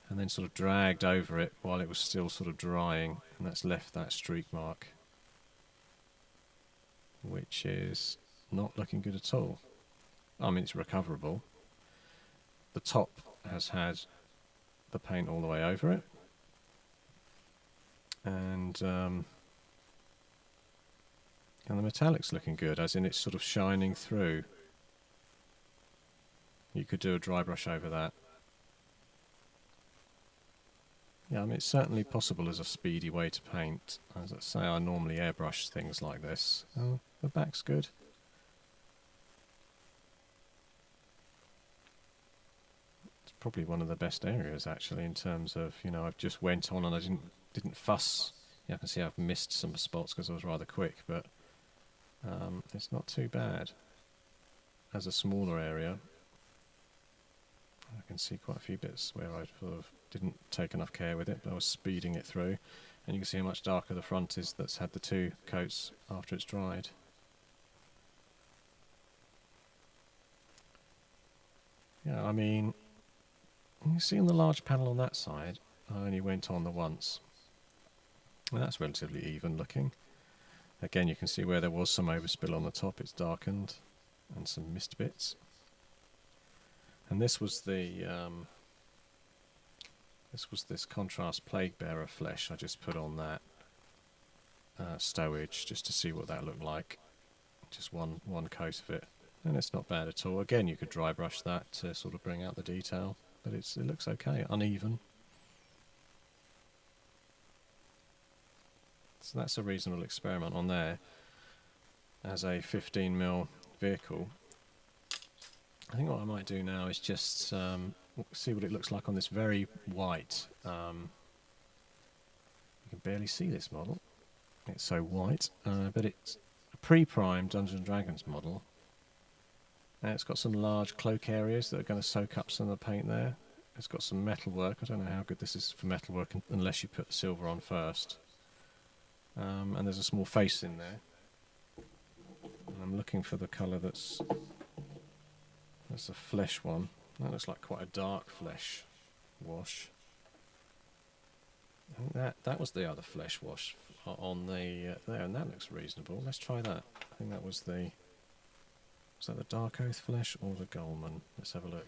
and then sort of dragged over it while it was still sort of drying, and that's left that streak mark, which is not looking good at all. I mean, it's recoverable. The top has had the paint all the way over it, and the metallic's looking good, as in it's sort of shining through. You could do a dry brush over that. Yeah, I mean, it's certainly possible as a speedy way to paint. As I say, I normally airbrush things like this. Oh, the back's good. It's probably one of the best areas, actually, in terms of, you know, I've just went on and I didn't fuss. Yeah, I can see I've missed some spots because I was rather quick, but it's not too bad. As a smaller area, I can see quite a few bits where I sort of didn't take enough care with it, but I was speeding it through. And you can see how much darker the front is that's had the two coats after it's dried. Yeah, I mean, you can see on the large panel on that side, I only went on the once. And that's relatively even looking. Again, you can see where there was some overspill on the top, it's darkened, and some missed bits. And this was the this contrast plague bearer flesh I just put on that stowage just to see what that looked like. Just one coat of it, and it's not bad at all. Again, you could dry brush that to sort of bring out the detail, but it looks okay, uneven. So that's a reasonable experiment on there as a 15mm vehicle. I think what I might do now is just see what it looks like on this very white. You can barely see this model. It's so white, but it's a pre-primed Dungeons & Dragons model. And it's got some large cloak areas that are going to soak up some of the paint there. It's got some metalwork. I don't know how good this is for metalwork unless you put the silver on first. And there's a small face in there. And I'm looking for the colour that's a flesh one. That looks like quite a dark flesh wash. I think that was the other flesh wash on the there, and that looks reasonable. Let's try that. I think that was the the Dark Oath flesh or the Goleman? Let's have a look.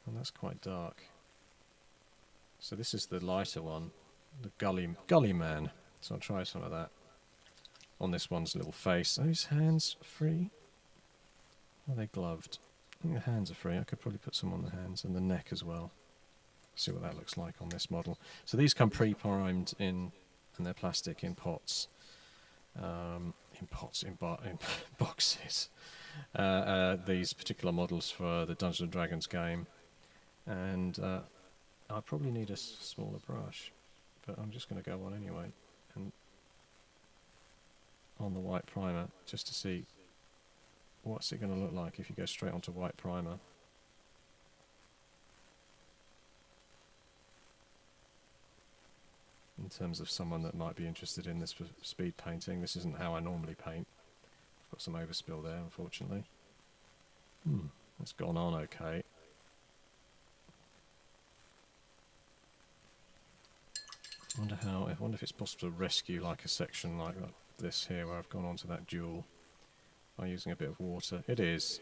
And that's quite dark. So this is the lighter one, the Gully Man. So I'll try some of that on this one's little face. Are his hands free? Are they gloved? I think the hands are free. I could probably put some on the hands and the neck as well. See what that looks like on this model. So these come pre-primed and they're plastic in pots. In boxes. These particular models for the Dungeons & Dragons game. And I probably need a smaller brush, but I'm just going to go on anyway. And on the white primer, just to see what's it going to look like if you go straight onto white primer. In terms of someone that might be interested in this for speed painting, this isn't how I normally paint. I've got some overspill there, unfortunately. It's gone on okay. I wonder if it's possible to rescue like a section like this here where I've gone onto that jewel by using a bit of water. It is.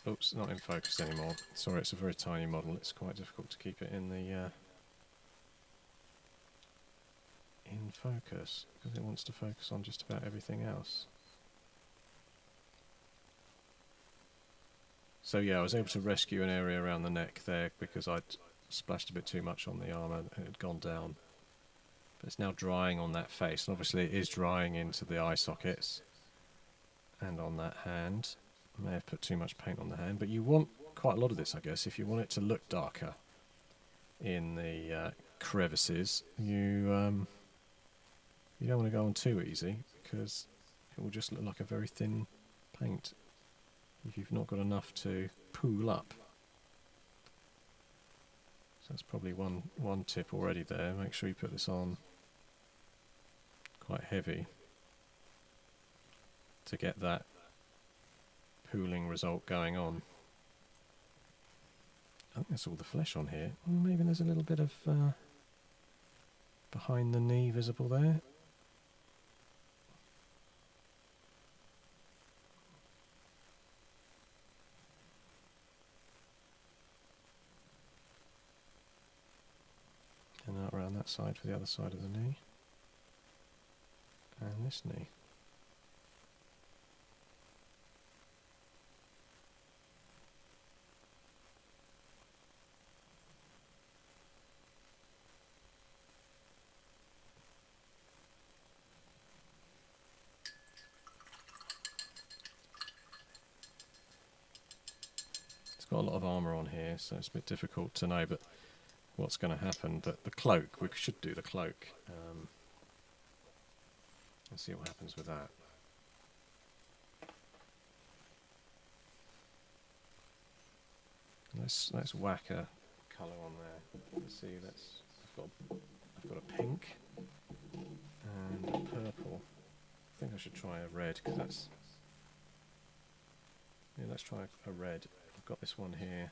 Oops, not in focus anymore. Sorry, it's a very tiny model. It's quite difficult to keep it in the in focus because it wants to focus on just about everything else. So yeah, I was able to rescue an area around the neck there because I'd splashed a bit too much on the armour and it had gone down. But it's now drying on that face, and obviously it is drying into the eye sockets and on that hand. I may have put too much paint on the hand, but you want quite a lot of this, I guess, if you want it to look darker in the crevices. You don't want to go on too easy because it will just look like a very thin paint if you've not got enough to pool up. So that's probably one tip already there. Make sure you put this on quite heavy to get that pooling result going on. I think that's all the flesh on here. Maybe there's a little bit of behind the knee visible there. And out around that side for the other side of the knee. And this knee. It's got a lot of armour on here, so it's a bit difficult to know, but what's going to happen, that the cloak, we should do the cloak. Let's see what happens with that. Let's whack a colour on there. Let's see. I've got a pink and a purple. I think I should try a red because that's. Yeah, let's try a red. I've got this one here.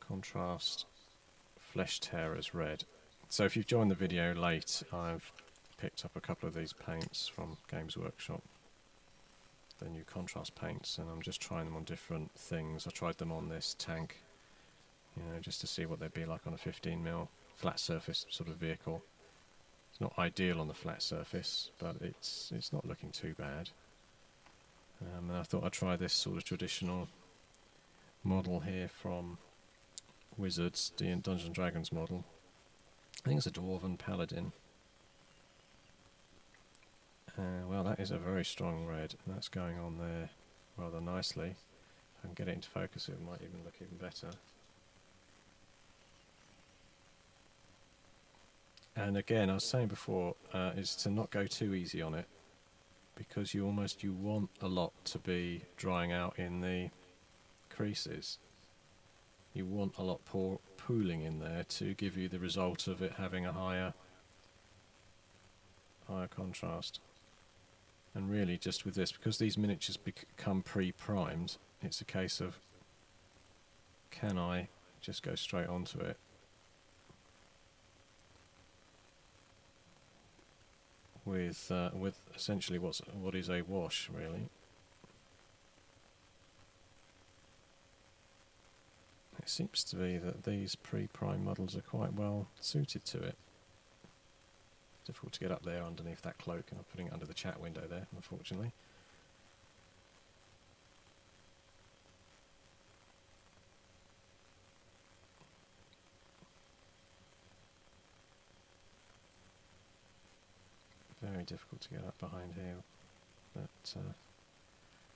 Contrast Flesh Tearers red. So if you've joined the video late, I've picked up a couple of these paints from Games Workshop. the new contrast paints, and I'm just trying them on different things. I tried them on this tank, you know, just to see what they'd be like on a 15mm flat surface sort of vehicle. It's not ideal on the flat surface, but it's not looking too bad. And I thought I'd try this sort of traditional model here from Wizards, the Dungeons and Dragons model. I think it's a Dwarven Paladin. Well, that is a very strong red, and that's going on there rather nicely. If I can get it into focus, it might even look even better. And again, I was saying before, is to not go too easy on it, because you want a lot to be drying out in the creases. You want a lot pooling in there to give you the result of it having a higher contrast. And really, just with this, because these miniatures become pre-primed, it's a case of, can I just go straight onto it? With essentially what is a wash, really. It seems to be that these pre-prime models are quite well suited to it. Difficult to get up there underneath that cloak, and I'm putting it under the chat window there, unfortunately. Very difficult to get up behind here, but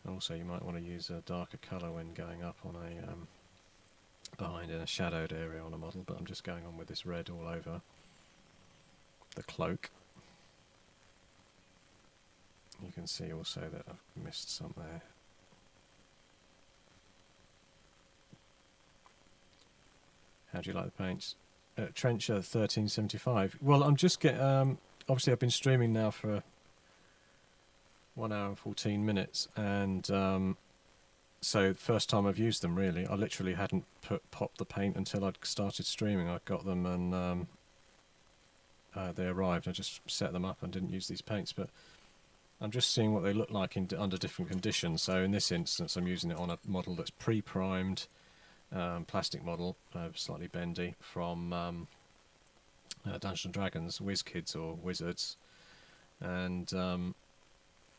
also you might want to use a darker colour when going up on a behind in a shadowed area on a model, but I'm just going on with this red all over the cloak. You can see also that I've missed some there. How do you like the paints? Trencher 1375. Well, I'm just obviously I've been streaming now for 1 hour and 14 minutes, and so first time I've used them really. I literally hadn't popped the paint until I'd started streaming. I got them and they arrived. I just set them up and didn't use these paints, but I'm just seeing what they look like under different conditions. So in this instance, I'm using it on a model that's pre-primed, plastic model, slightly bendy, from Dungeons and Dragons, WizKids or Wizards, and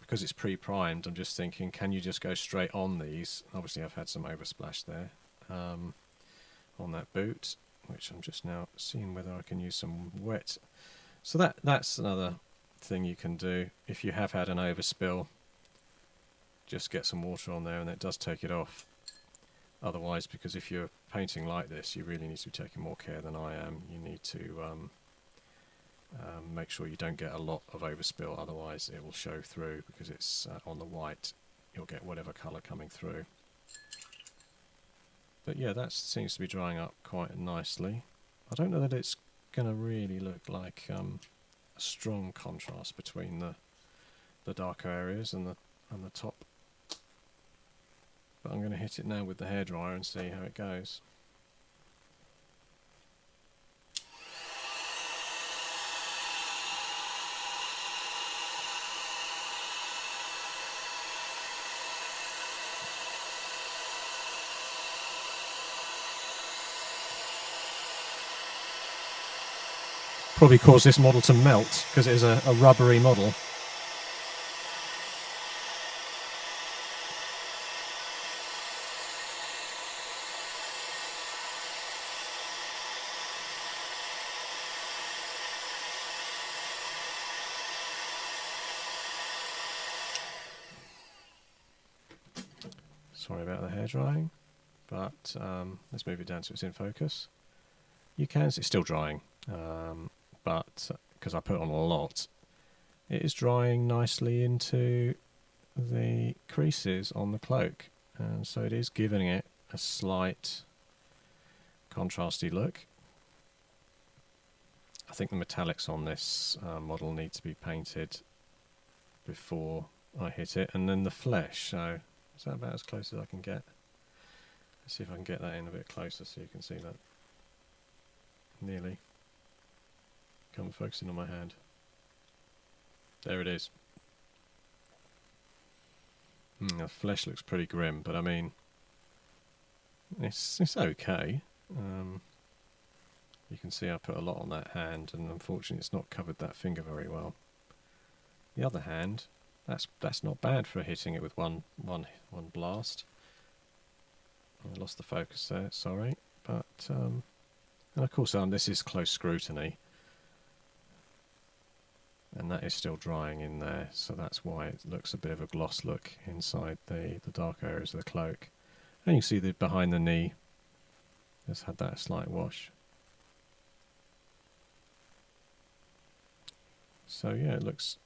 because it's pre-primed, I'm just thinking, can you just go straight on these? Obviously, I've had some oversplash there on that boot, which I'm just now seeing whether I can use some wet. So that's another thing you can do. If you have had an overspill, just get some water on there, and it does take it off. Otherwise, because if you're painting like this, you really need to be taking more care than I am. You need to make sure you don't get a lot of overspill, otherwise it will show through, because it's on the white, you'll get whatever colour coming through. But yeah, that seems to be drying up quite nicely. I don't know that it's going to really look like a strong contrast between the darker areas and the top. But I'm going to hit it now with the hairdryer and see how it goes. Probably caused this model to melt because it is a rubbery model. Sorry about the hair drying, but let's move it down so it's in focus. You can see it's still drying, but because I put on a lot, it is drying nicely into the creases on the cloak, and so it is giving it a slight contrasty look. I think the metallics on this model need to be painted before I hit it, and then the flesh. So is that about as close as I can get? Let's see if I can get that in a bit closer so you can see that. Nearly. Come focusing on my hand. There it is. The flesh looks pretty grim, but I mean, it's okay. You can see I put a lot on that hand, and unfortunately it's not covered that finger very well. The other hand, that's not bad for hitting it with one blast. I lost the focus there, sorry. But and of course this is close scrutiny, and that is still drying in there, so that's why it looks a bit of a gloss look inside the dark areas of the cloak. And you can see that behind the knee has had that slight wash. So yeah, it looks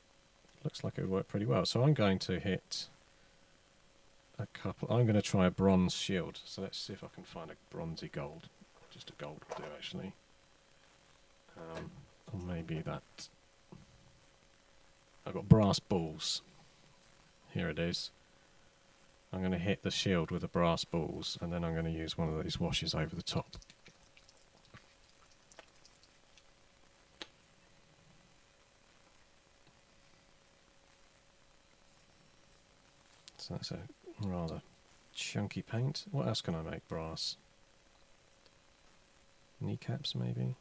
like it would work pretty well. So I'm going to hit a couple. I'm going to try a bronze shield. So let's see if I can find a bronzy gold. Just a gold will do, actually. Or maybe that. I've got brass balls. Here it is. I'm going to hit the shield with the brass balls, and then I'm going to use one of these washes over the top. So that's a rather chunky paint. What else can I make? Brass. Kneecaps, maybe?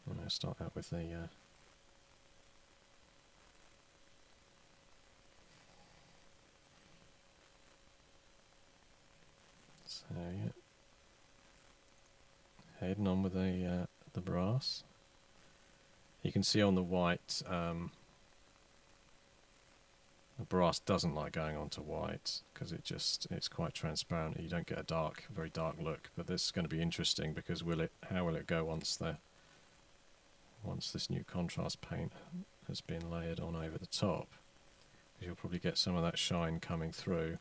I'm going to start out with the... So, yeah. Heading on with the brass. You can see on the white, the brass doesn't like going onto white because it's quite transparent. You don't get a very dark look. But this is going to be interesting because how will it go once this new contrast paint has been layered on over the top? Because you'll probably get some of that shine coming through.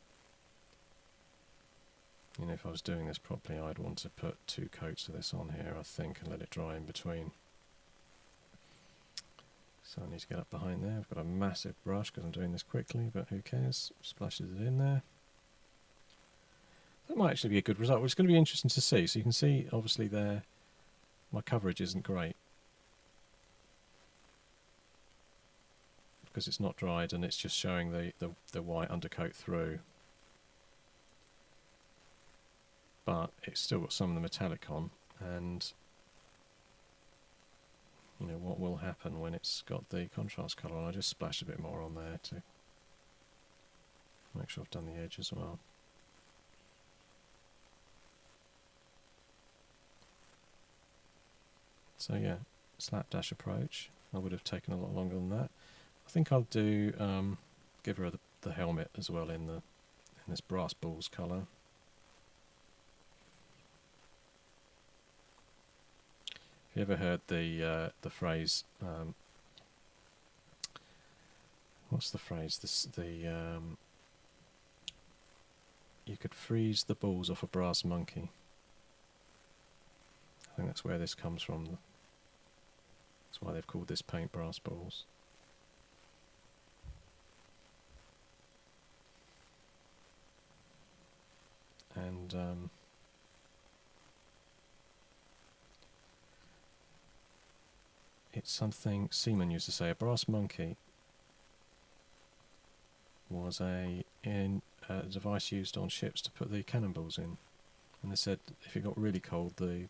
You know, if I was doing this properly, I'd want to put 2 coats of this on here, I think, and let it dry in between. So I need to get up behind there. I've got a massive brush because I'm doing this quickly, but who cares? Splashes it in there. That might actually be a good result. Well, it's going to be interesting to see. So you can see, obviously, there, my coverage isn't great because it's not dried and it's just showing the white undercoat through. But it's still got some of the metallic on, and you know what will happen when it's got the contrast colour on. I just splash a bit more on there to make sure I've done the edge as well. So yeah, slapdash approach. I would have taken a lot longer than that. I think I'll do give her the helmet as well in this brass balls colour. Have you ever heard the phrase? What's the phrase? You could freeze the balls off a brass monkey. I think that's where this comes from. That's why they've called this paint brass balls. And it's something Seaman used to say. A brass monkey was a device used on ships to put the cannonballs in, and they said if it got really cold, the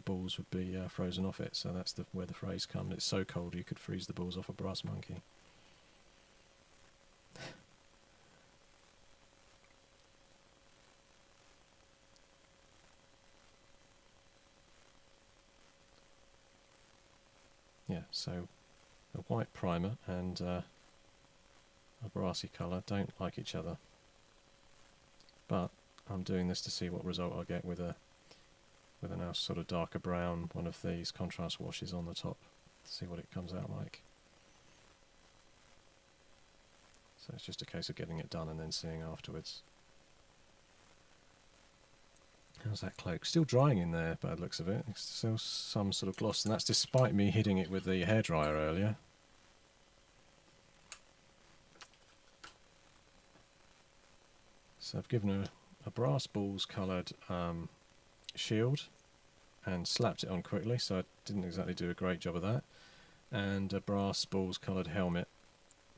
balls would be frozen off it. So that's where the phrase comes. It's so cold you could freeze the balls off a brass monkey. Yeah, so a white primer and a brassy colour don't like each other, but I'm doing this to see what result I get with a now sort of darker brown one of these contrast washes on the top, to see what it comes out like. So it's just a case of getting it done and then seeing afterwards. How's that cloak? Still drying in there by the looks of it. It's still some sort of gloss, and that's despite me hitting it with the hairdryer earlier. So I've given a brass balls coloured shield and slapped it on quickly, so I didn't exactly do a great job of that. and a brass balls coloured helmet.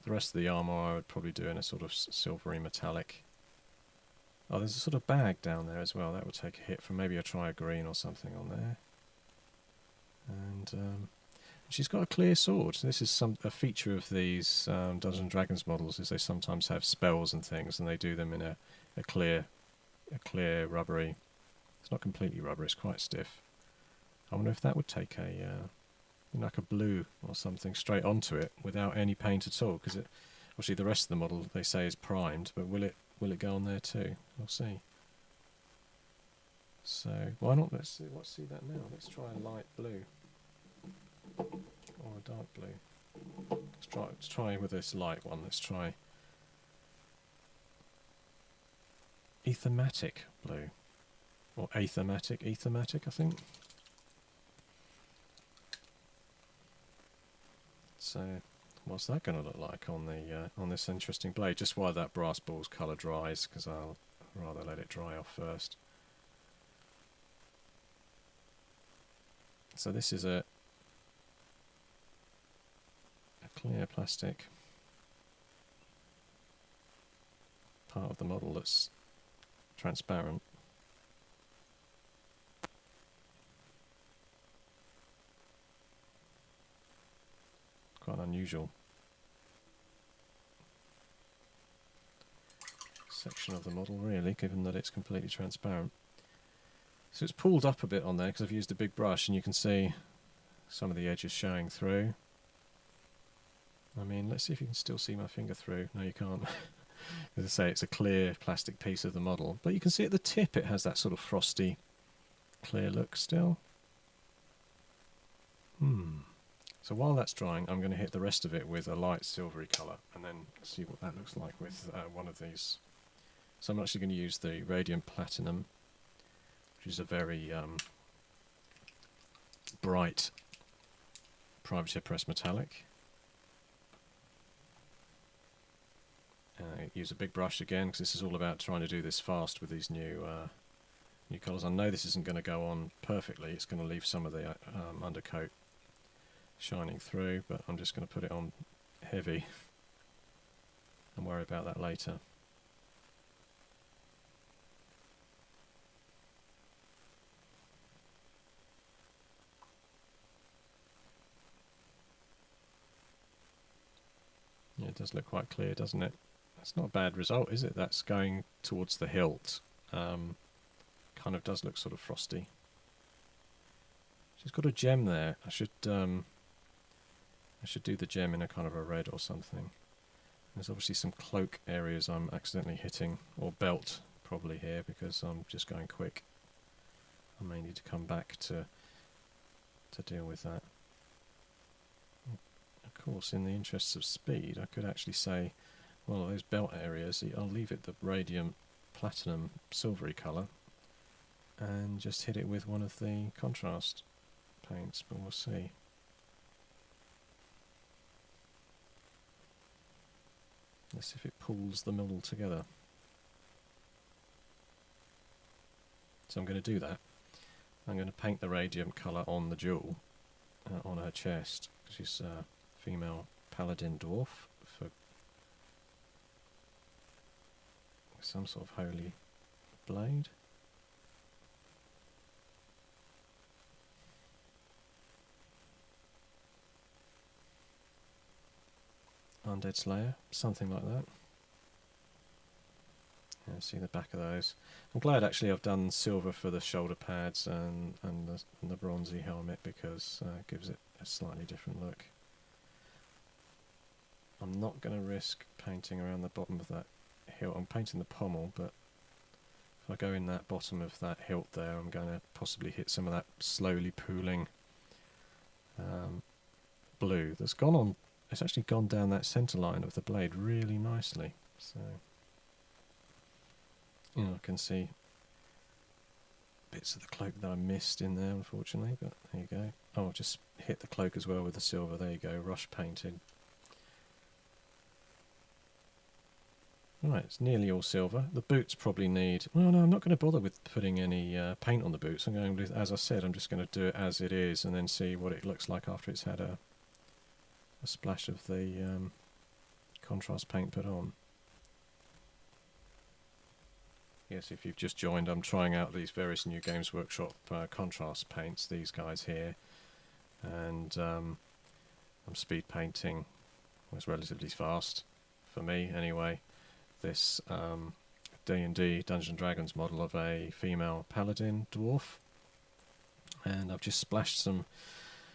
The rest of the armour I would probably do in a sort of silvery metallic. Oh, there's a sort of bag down there as well. That would take a hit from maybe a try a green or something on there. And she's got a clear sword. This is a feature of these Dungeons and Dragons models, is they sometimes have spells and things, and they do them in a clear rubbery. It's not completely rubber. It's quite stiff. I wonder if that would take like a blue or something straight onto it without any paint at all. Because obviously the rest of the model they say is primed, but will it go on there too? We'll see. So why not? Let's see that now. Let's try a light blue or a dark blue. Let's try with this light one. Let's try Aethematic blue or Aethematic, I think. So what's that going to look like on the on this interesting blade? Just while that brass balls colour dries, because I'll rather let it dry off first. So this is a clear plastic part of the model that's transparent. Quite unusual section of the model, really, given that it's completely transparent. So it's pulled up a bit on there because I've used a big brush, and you can see some of the edges showing through. I mean, let's see if you can still see my finger through. No, you can't. As I say, it's a clear plastic piece of the model, but you can see at the tip it has that sort of frosty, clear look still. So while that's drying, I'm going to hit the rest of it with a light silvery colour, and then see what that looks like with one of these. So I'm actually going to use the Radiant Platinum, which is a very bright Privateer Press metallic. Use a big brush again, because this is all about trying to do this fast with these new colours. I know this isn't going to go on perfectly. It's going to leave some of the undercoat shining through, but I'm just going to put it on heavy and worry about that later. Yeah, it does look quite clear, doesn't it? That's not a bad result, is it? That's going towards the hilt. Kind of does look sort of frosty. She's got a gem there. I should do the gem in a kind of a red or something. There's obviously some cloak areas I'm accidentally hitting, or belt probably here, because I'm just going quick. I may need to come back to deal with that. Of course, in the interests of speed, I could actually say, well, those belt areas, I'll leave it the Radiant Platinum silvery colour and just hit it with one of the contrast paints, but we'll see. Let's see if it pulls the model together. So I'm going to do that. I'm going to paint the Radiant colour on the jewel, on her chest. She's a female paladin dwarf for some sort of holy blade. Undead Slayer, something like that. Yeah, see the back of those. I'm glad actually I've done silver for the shoulder pads and the bronzy helmet, because it gives it a slightly different look. I'm not going to risk painting around the bottom of that hilt. I'm painting the pommel, but if I go in that bottom of that hilt there, I'm going to possibly hit some of that slowly pooling blue that's gone on. It's actually gone down that centre line of the blade really nicely. So, you know, I can see bits of the cloak that I missed in there, unfortunately, but there you go. Oh, I've just hit the cloak as well with the silver. There you go, rush painted. Right, it's nearly all silver. The boots probably need... Well, no, I'm not going to bother with putting any paint on the boots. I'm going to, as I said, I'm just going to do it as it is and then see what it looks like after it's had a a splash of the contrast paint put on. Yes, if you've just joined, I'm trying out these various new Games Workshop contrast paints, these guys here, and I'm speed painting. It's relatively fast, for me anyway, this D&D Dungeons & Dragons model of a female paladin dwarf, and I've just splashed some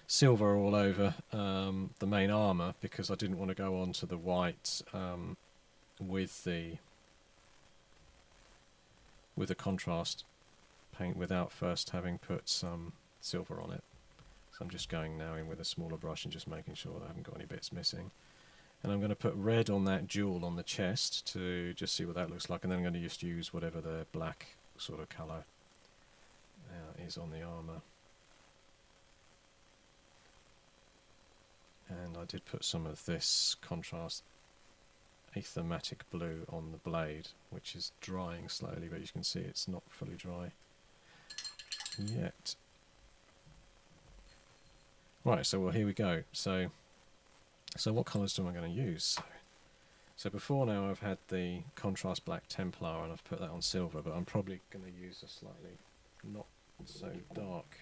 silver all over the main armour because I didn't want to go on to the white with the contrast paint without first having put some silver on it. So I'm just going now in with a smaller brush and just making sure that I haven't got any bits missing. And I'm going to put red on that jewel on the chest to just see what that looks like, and then I'm going to just use whatever the black sort of colour is on the armour. And I did put some of this contrast Aethermatic blue on the blade, which is drying slowly, but you can see it's not fully dry yet. Right, so well, here we go. So what colours am I going to use? So before now I've had the contrast black Templar and I've put that on silver, but I'm probably going to use a slightly not so dark.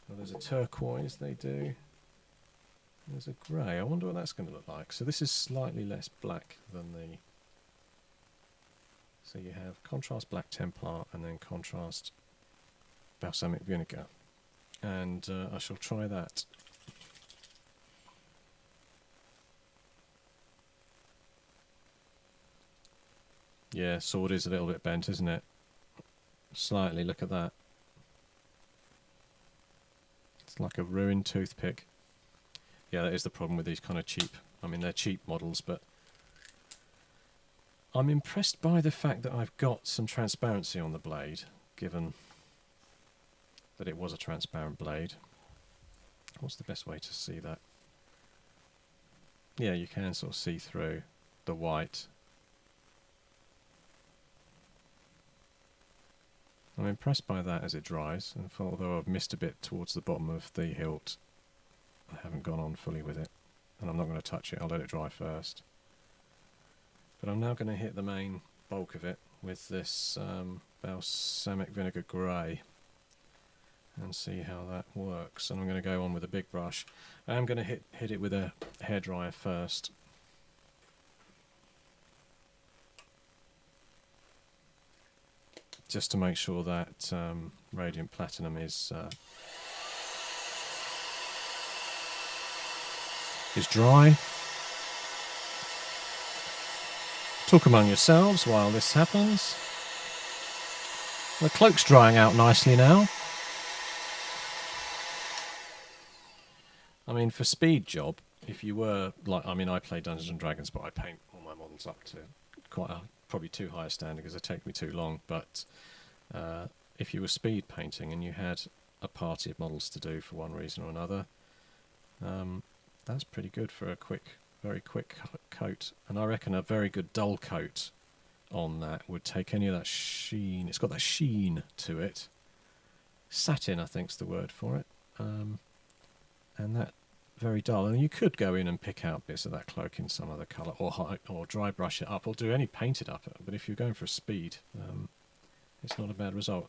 Well, there's a turquoise they do. There's a grey. I wonder what that's going to look like. So this is slightly less black than the... So you have contrast black Templar and then contrast balsamic vinegar. And I shall try that. Yeah, sword is a little bit bent, isn't it? Slightly, look at that. It's like a ruined toothpick. Yeah, that is the problem with these kind of cheap, I mean they're cheap models, but I'm impressed by the fact that I've got some transparency on the blade, given that it was a transparent blade. What's the best way to see that? Yeah, you can sort of see through the white. I'm impressed by that as it dries, and although I've missed a bit towards the bottom of the hilt, I haven't gone on fully with it, and I'm not going to touch it. I'll let it dry first. But I'm now going to hit the main bulk of it with this balsamic vinegar grey and see how that works. And I'm going to go on with a big brush. I am going to hit it with a hairdryer first. Just to make sure that Radiant Platinum is dry. Talk among yourselves while this happens. The cloak's drying out nicely now. I mean, for speed job, if you were like, I mean, I play Dungeons and Dragons, but I paint all my models up to quite a, probably too high a standard because they take me too long. But if you were speed painting and you had a party of models to do for one reason or another, that's pretty good for a quick, very quick coat. And I reckon a very good dull coat on that would take any of that sheen. It's got that sheen to it. Satin, I think's the word for it. And that very dull. And you could go in and pick out bits of that cloak in some other colour, or dry brush it up, or do any paint it up. But if you're going for a speed, it's not a bad result.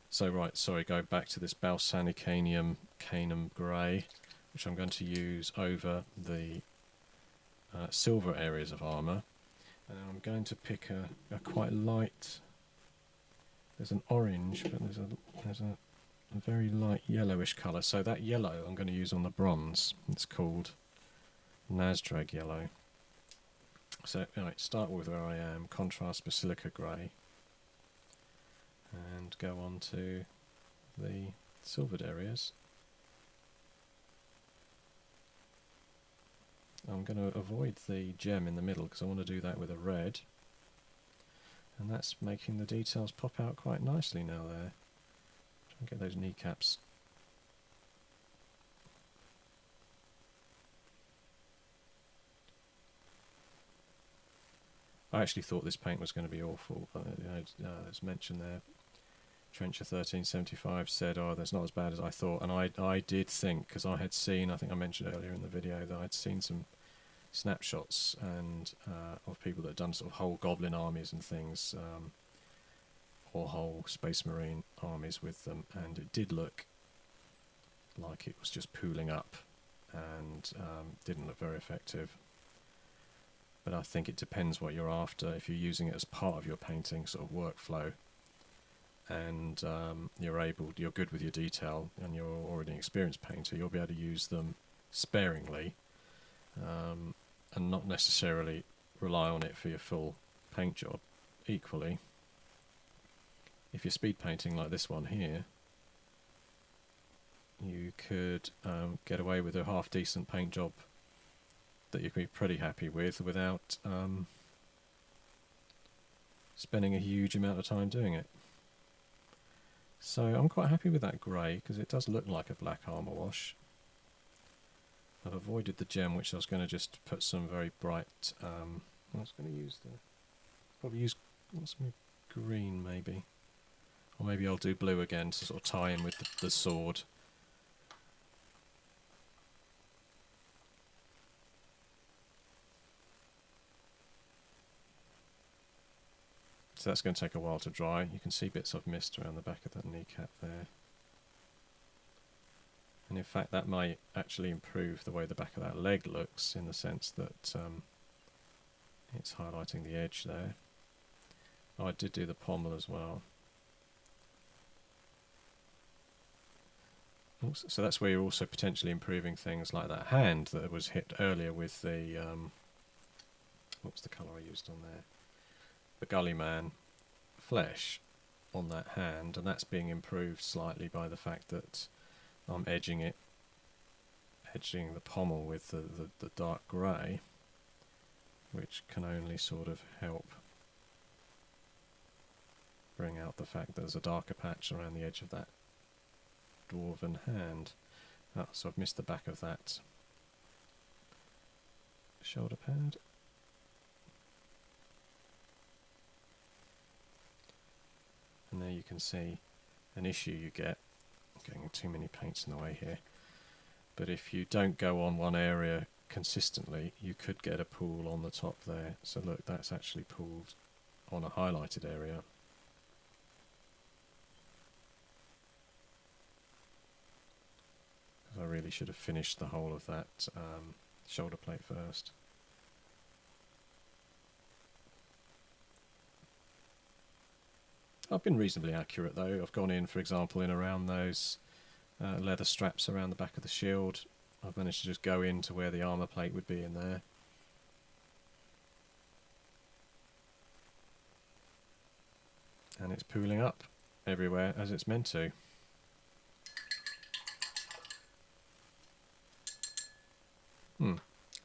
So right, sorry, go back to this Balsanicanium Canum Grey, which I'm going to use over the silver areas of armour. And I'm going to pick a quite light, there's an orange, but there's a very light yellowish colour. So that yellow I'm going to use on the bronze. It's called Nazdrag yellow. So right, start with where I am, contrast Basilica grey, and go on to the silvered areas. I'm going to avoid the gem in the middle because I want to do that with a red, and that's making the details pop out quite nicely now there. Try and get those kneecaps. I actually thought this paint was going to be awful, but as mentioned there, Trencher 1375 said, "Oh, that's not as bad as I thought," and I did think, because I had seen, I think I mentioned earlier in the video that I'd seen some snapshots and of people that had done sort of whole goblin armies and things, or whole Space Marine armies with them, and it did look like it was just pooling up and didn't look very effective. But I think it depends what you're after. If you're using it as part of your painting sort of workflow, and you're good with your detail, and you're already an experienced painter, you'll be able to use them sparingly, and not necessarily rely on it for your full paint job. Equally, if you're speed painting like this one here, you could get away with a half decent paint job that you can be pretty happy with without spending a huge amount of time doing it. So I'm quite happy with that grey, because it does look like a black armour wash. I've avoided the gem, which I was going to just put some very bright, I was going to use probably use some green maybe, or maybe I'll do blue again to sort of tie in with the sword. So that's going to take a while to dry. You can see bits of mist around the back of that kneecap there. And in fact that might actually improve the way the back of that leg looks, in the sense that it's highlighting the edge there. Oh, I did do the pommel as well. So that's where you're also potentially improving things like that hand that was hit earlier with the, what was the colour I used on there? The Gullyman flesh on that hand, and that's being improved slightly by the fact that I'm edging the pommel with the dark grey, which can only sort of help bring out the fact that there's a darker patch around the edge of that dwarven hand. Oh, so I've missed the back of that shoulder pad. And there you can see an issue you get. I'm getting too many paints in the way here. But if you don't go on one area consistently, you could get a pool on the top there. So look, that's actually pooled on a highlighted area. Because I really should have finished the whole of that shoulder plate first. I've been reasonably accurate though. I've gone in, for example, in around those leather straps around the back of the shield. I've managed to just go into where the armour plate would be in there. And it's pooling up everywhere as it's meant to.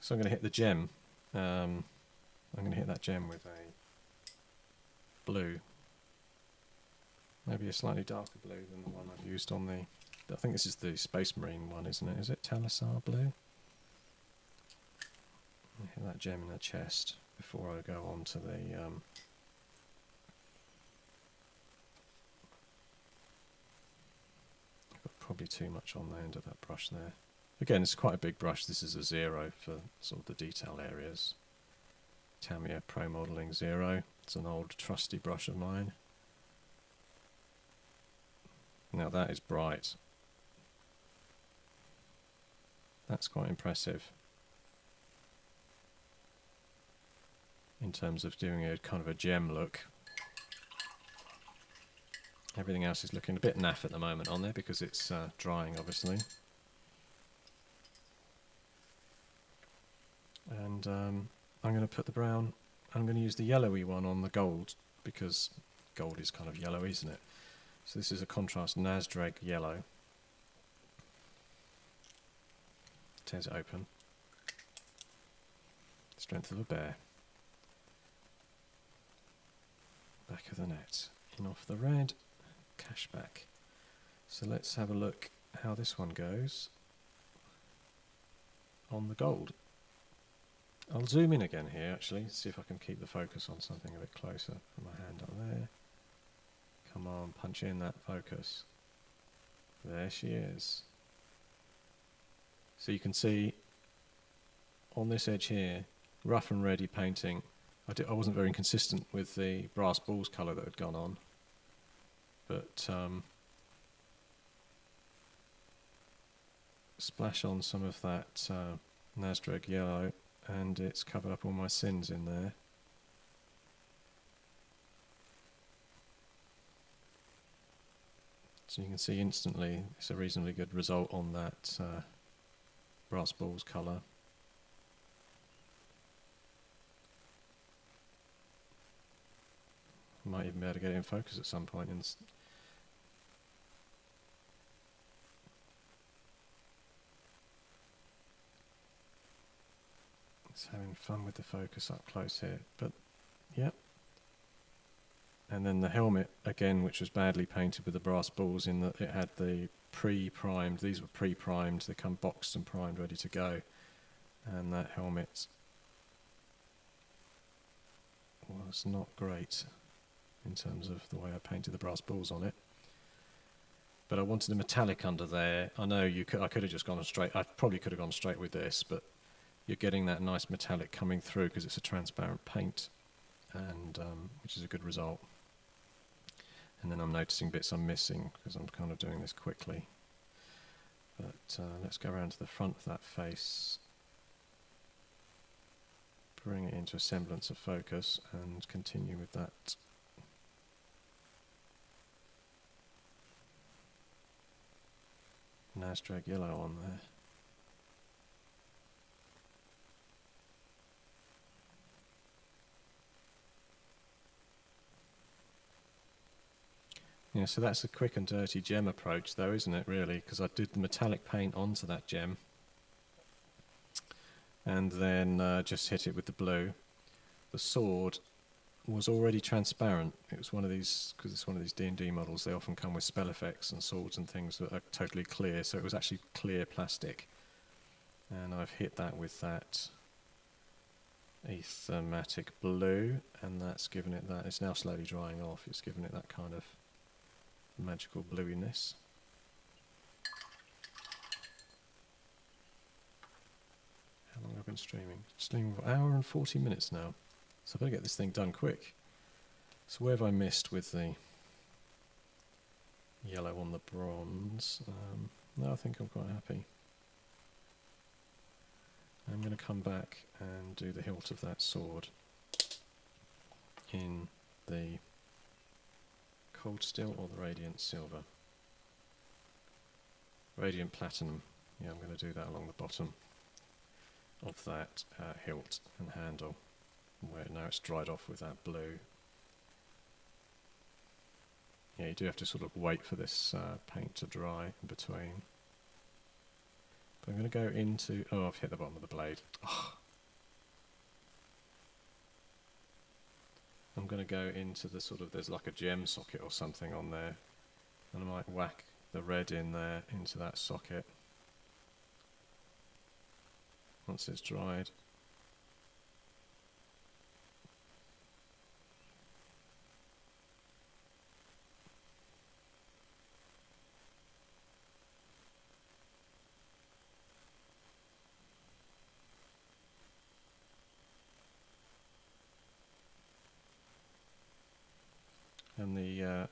So I'm going to hit the gem. I'm going to hit that gem with a blue. Maybe a slightly darker blue than the one I've used on the... I think this is the Space Marine one, isn't it? Is it Talassar blue? Hit that gem in the chest before I go on to the... I've got probably too much on the end of that brush there. Again, it's quite a big brush. This is a 0 for sort of the detail areas. Tamiya Pro Modeling 0. It's an old trusty brush of mine. Now that is bright. That's quite impressive in terms of doing a kind of a gem look. Everything else is looking a bit naff at the moment on there because it's drying, obviously. And I'm going to put the brown, I'm going to use the yellowy one on the gold, because gold is kind of yellow, isn't it? So this is a contrast Nazdrag yellow. Tears it open. Strength of a bear. Back of the net. In off the red. Cashback. So let's have a look how this one goes on the gold. I'll zoom in again here actually, see if I can keep the focus on something a bit closer. Put my hand up there. Come on, punch in that focus. There she is. So you can see on this edge here, rough and ready painting. I wasn't very consistent with the brass balls colour that had gone on, but splash on some of that Nasdreg yellow, and it's covered up all my sins in there. So you can see instantly it's a reasonably good result on that brass balls colour. Might even be able to get it in focus at some point. It's having fun with the focus up close here, but yep. And then the helmet again, which was badly painted with the brass balls, in that it had the pre-primed. These were pre-primed. They come boxed and primed, ready to go. And that helmet was not great in terms of the way I painted the brass balls on it. But I wanted a metallic under there. I know I could have just gone straight. I probably could have gone straight with this, but you're getting that nice metallic coming through because it's a transparent paint, and which is a good result. And then I'm noticing bits I'm missing because I'm kind of doing this quickly. But let's go around to the front of that face, bring it into a semblance of focus, and continue with that. Nasdreg yellow on there. Yeah, so that's a quick and dirty gem approach though, isn't it, really? Because I did the metallic paint onto that gem and then just hit it with the blue. The sword was already transparent. It was one of these, because it's one of these D&D models, they often come with spell effects and swords and things that are totally clear, so it was actually clear plastic. And I've hit that with that Aethermatic blue, and that's given it that. It's now slowly drying off. It's given it that kind of magical bluiness. How long have I been streaming? Streaming for an hour and 40 minutes now. So I better get this thing done quick. So where have I missed with the yellow on the bronze? No, I think I'm quite happy. I'm going to come back and do the hilt of that sword in the cold steel or the radiant silver. Radiant platinum. Yeah, I'm going to do that along the bottom of that hilt and handle, where now it's dried off with that blue. Yeah, you do have to sort of wait for this paint to dry in between. But I'm going to go into... Oh, I've hit the bottom of the blade. Oh. I'm going to go into the sort of... There's like a gem socket or something on there. And I might whack the red in there into that socket. Once it's dried.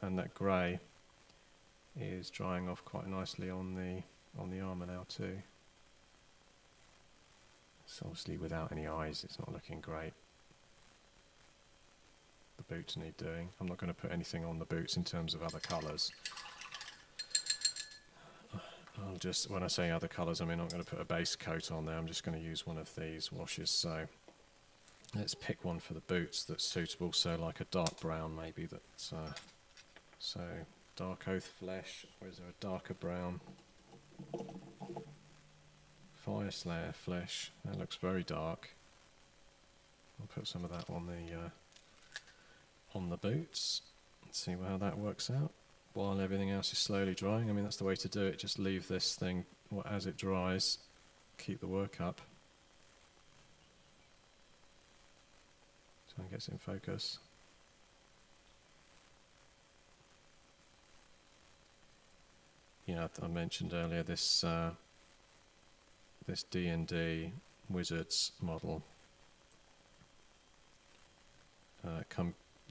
And that grey is drying off quite nicely on the armour now too. It's obviously without any eyes, it's not looking great. The boots need doing. I'm not going to put anything on the boots in terms of other colours. I'll just, when I say other colours, I mean I'm going to put a base coat on there. I'm just going to use one of these washes. So let's pick one for the boots that's suitable. So like a dark brown maybe. That's so dark oath flesh. Or is there a darker brown? Fire Slayer flesh. That looks very dark. I'll put some of that on the boots. Let's see how that works out. While everything else is slowly drying. I mean, that's the way to do it. Just leave this thing as it dries. Keep the work up. Try and get it in focus. I mentioned earlier this this D&D Wizards model.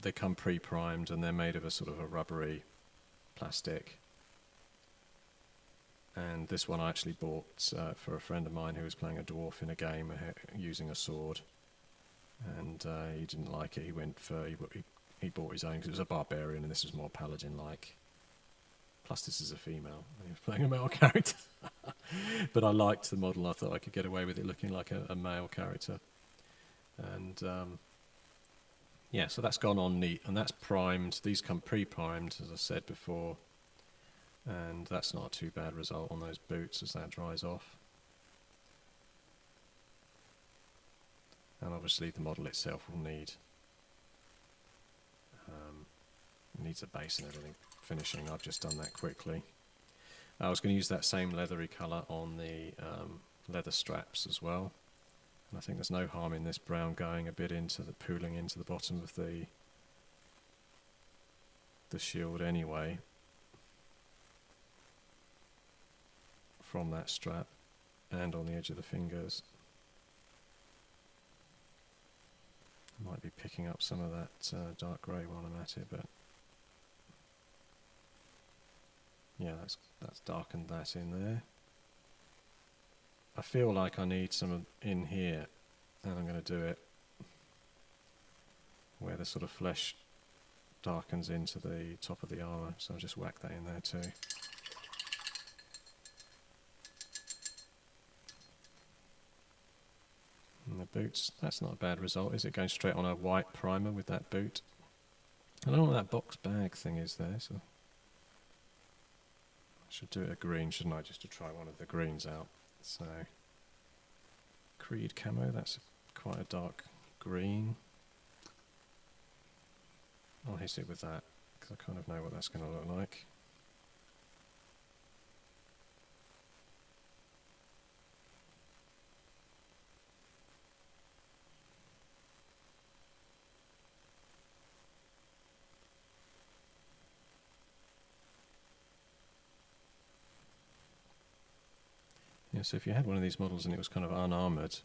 They come pre-primed and they're made of a sort of a rubbery plastic. And this one I actually bought for a friend of mine who was playing a dwarf in a game using a sword, and he didn't like it. He bought his own because it was a barbarian and this was more paladin-like. Plus, this is a female. And he was playing a male character, but I liked the model. I thought I could get away with it looking like a male character, and yeah, so that's gone on neat, and that's primed. These come pre-primed, as I said before. And that's not a too bad result on those boots as that dries off. And obviously the model itself will needs a base and everything finishing. I've just done that quickly. I was going to use that same leathery colour on the leather straps as well. And I think there's no harm in this brown going a bit pooling into the bottom of the shield anyway, from that strap and on the edge of the fingers. I might be picking up some of that dark grey while I'm at it, but yeah, that's darkened that in there. I feel like I need some in here, and I'm going to do it where the sort of flesh darkens into the top of the armour, so I'll just whack that in there too. And the boots, that's not a bad result, is it? Going straight on a white primer with that boot. I don't know what that box bag thing is there, so I should do it a green, shouldn't I, just to try one of the greens out. So, Creed camo, that's quite a dark green. I'll hit it with that, because I kind of know what that's going to look like. Yeah, so if you had one of these models and it was kind of unarmoured,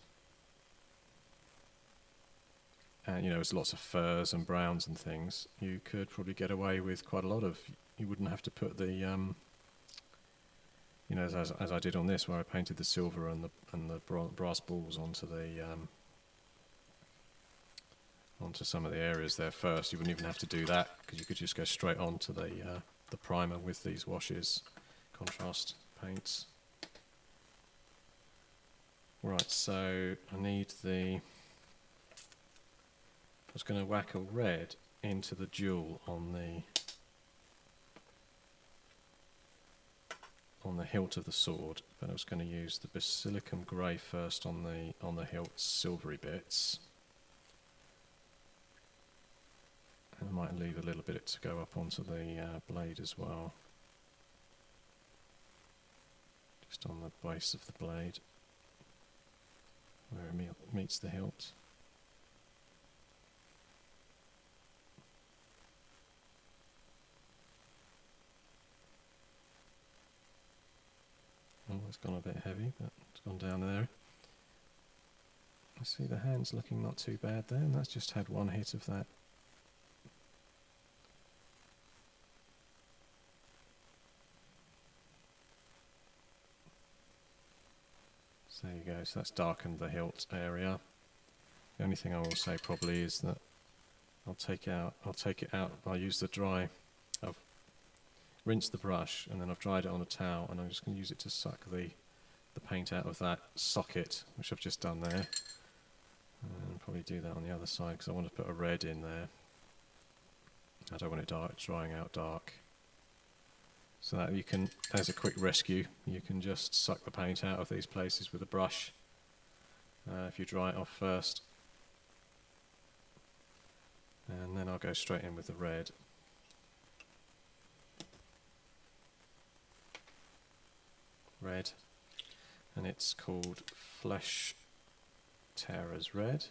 and it was lots of furs and browns and things, you could probably get away with quite a lot of. You wouldn't have to put the, as I did on this, where I painted the silver and the brass balls onto some of the areas there first. You wouldn't even have to do that because you could just go straight on to the primer with these washes, contrast paints. Right, so I was going to whack a red into the jewel on the hilt of the sword, but I was going to use the basilicum grey first on the hilt's silvery bits. And I might leave a little bit to go up onto the blade as well, just on the base of the blade, where it meets the hilt. Oh, it's gone a bit heavy, but it's gone down there. I see the hand's looking not too bad there, and that's just had one hit of that. So there you go, so that's darkened the hilt area. The only thing I will say probably is that I'll take it out, I'll use the dry, I've rinsed the brush and then I've dried it on a towel, and I'm just going to use it to suck the paint out of that socket, which I've just done there. And probably do that on the other side because I want to put a red in there. I don't want it drying out dark. So that as a quick rescue, you can just suck the paint out of these places with a brush if you dry it off first. And then I'll go straight in with the red. And it's called Flesh Tearers Red.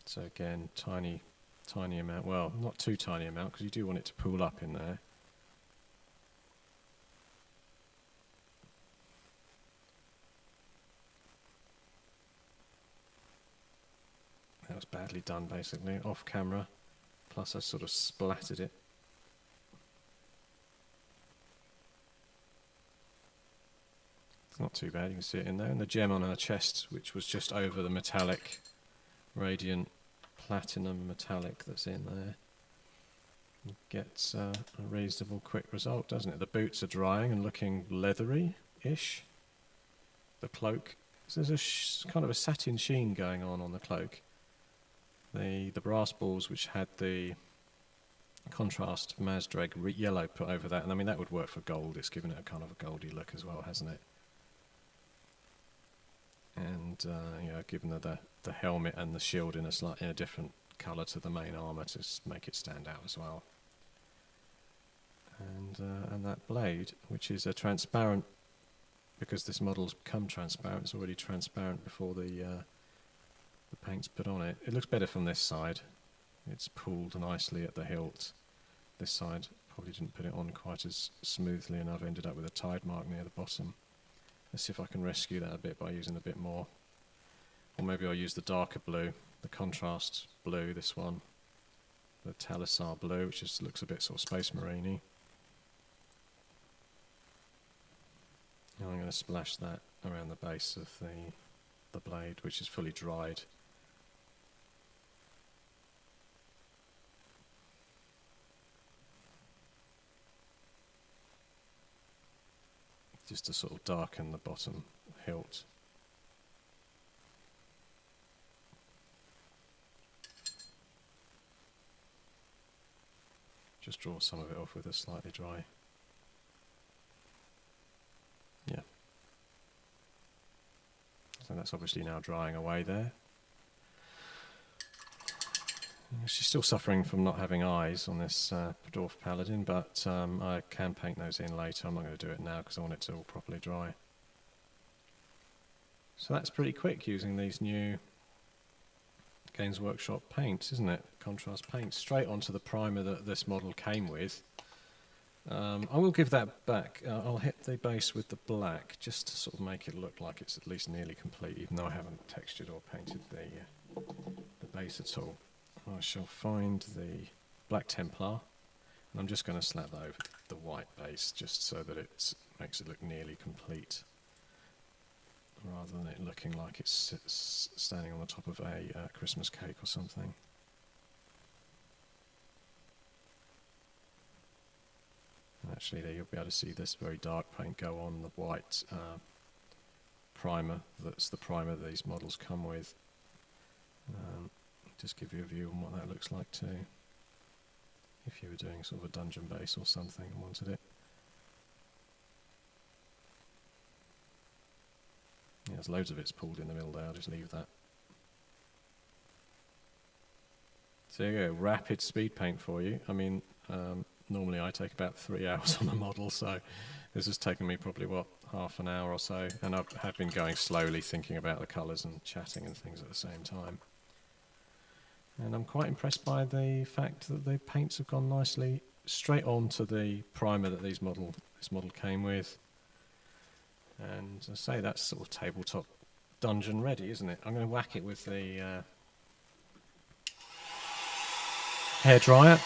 So again, tiny amount. Well, not too tiny amount, because you do want it to pool up in there. That was badly done, basically, off camera. Plus I sort of splattered it. It's not too bad, you can see it in there. And the gem on her chest, which was just over the metallic, radiant platinum metallic that's in there, gets a reasonable quick result, doesn't it? The boots are drying and looking leathery-ish. The cloak, so there's a kind of a satin sheen going on the cloak. The brass balls, which had the contrast Mazdrag yellow put over that, and I mean that would work for gold. It's given it a kind of a goldy look as well, hasn't it? And given the helmet and the shield in a different colour to the main armour to make it stand out as well. And that blade, which is a transparent, because this model's become transparent, it's already transparent before the paint's put on it. It looks better from this side. It's pulled nicely at the hilt. This side probably didn't put it on quite as smoothly, and I've ended up with a tide mark near the bottom. Let's see if I can rescue that a bit by using a bit more. Or maybe I'll use the darker blue, the contrast blue, this one. The Talisar blue, which just looks a bit sort of space marine-y. And I'm going to splash that around the base of the blade, which is fully dried. Just to sort of darken the bottom hilt. Just draw some of it off with a slightly dry. Yeah. So that's obviously now drying away there. She's still suffering from not having eyes on this dwarf paladin, but I can paint those in later. I'm not going to do it now because I want it to all properly dry. So that's pretty quick using these new Games Workshop paints, isn't it? Contrast paints straight onto the primer that this model came with. I will give that back. I'll hit the base with the black just to sort of make it look like it's at least nearly complete, even though I haven't textured or painted the base at all. I shall find the Black Templar, and I'm just going to slap that over the white base just so that it makes it look nearly complete, rather than it looking like it's standing on the top of a Christmas cake or something. And actually there you'll be able to see this very dark paint go on the white primer. That's the primer that these models come with. Just give you a view on what that looks like too, if you were doing sort of a dungeon base or something and wanted it. Yeah, there's loads of it's pulled in the middle there, I'll just leave that. So there you go, rapid speed paint for you. I mean, normally I take about 3 hours on a model, so this has taken me probably, what, half an hour or so, and I have been going slowly, thinking about the colours and chatting and things at the same time. And I'm quite impressed by the fact that the paints have gone nicely straight on to the primer that this model came with. And as I say, that's sort of tabletop dungeon ready, isn't it? I'm going to whack it with the hairdryer.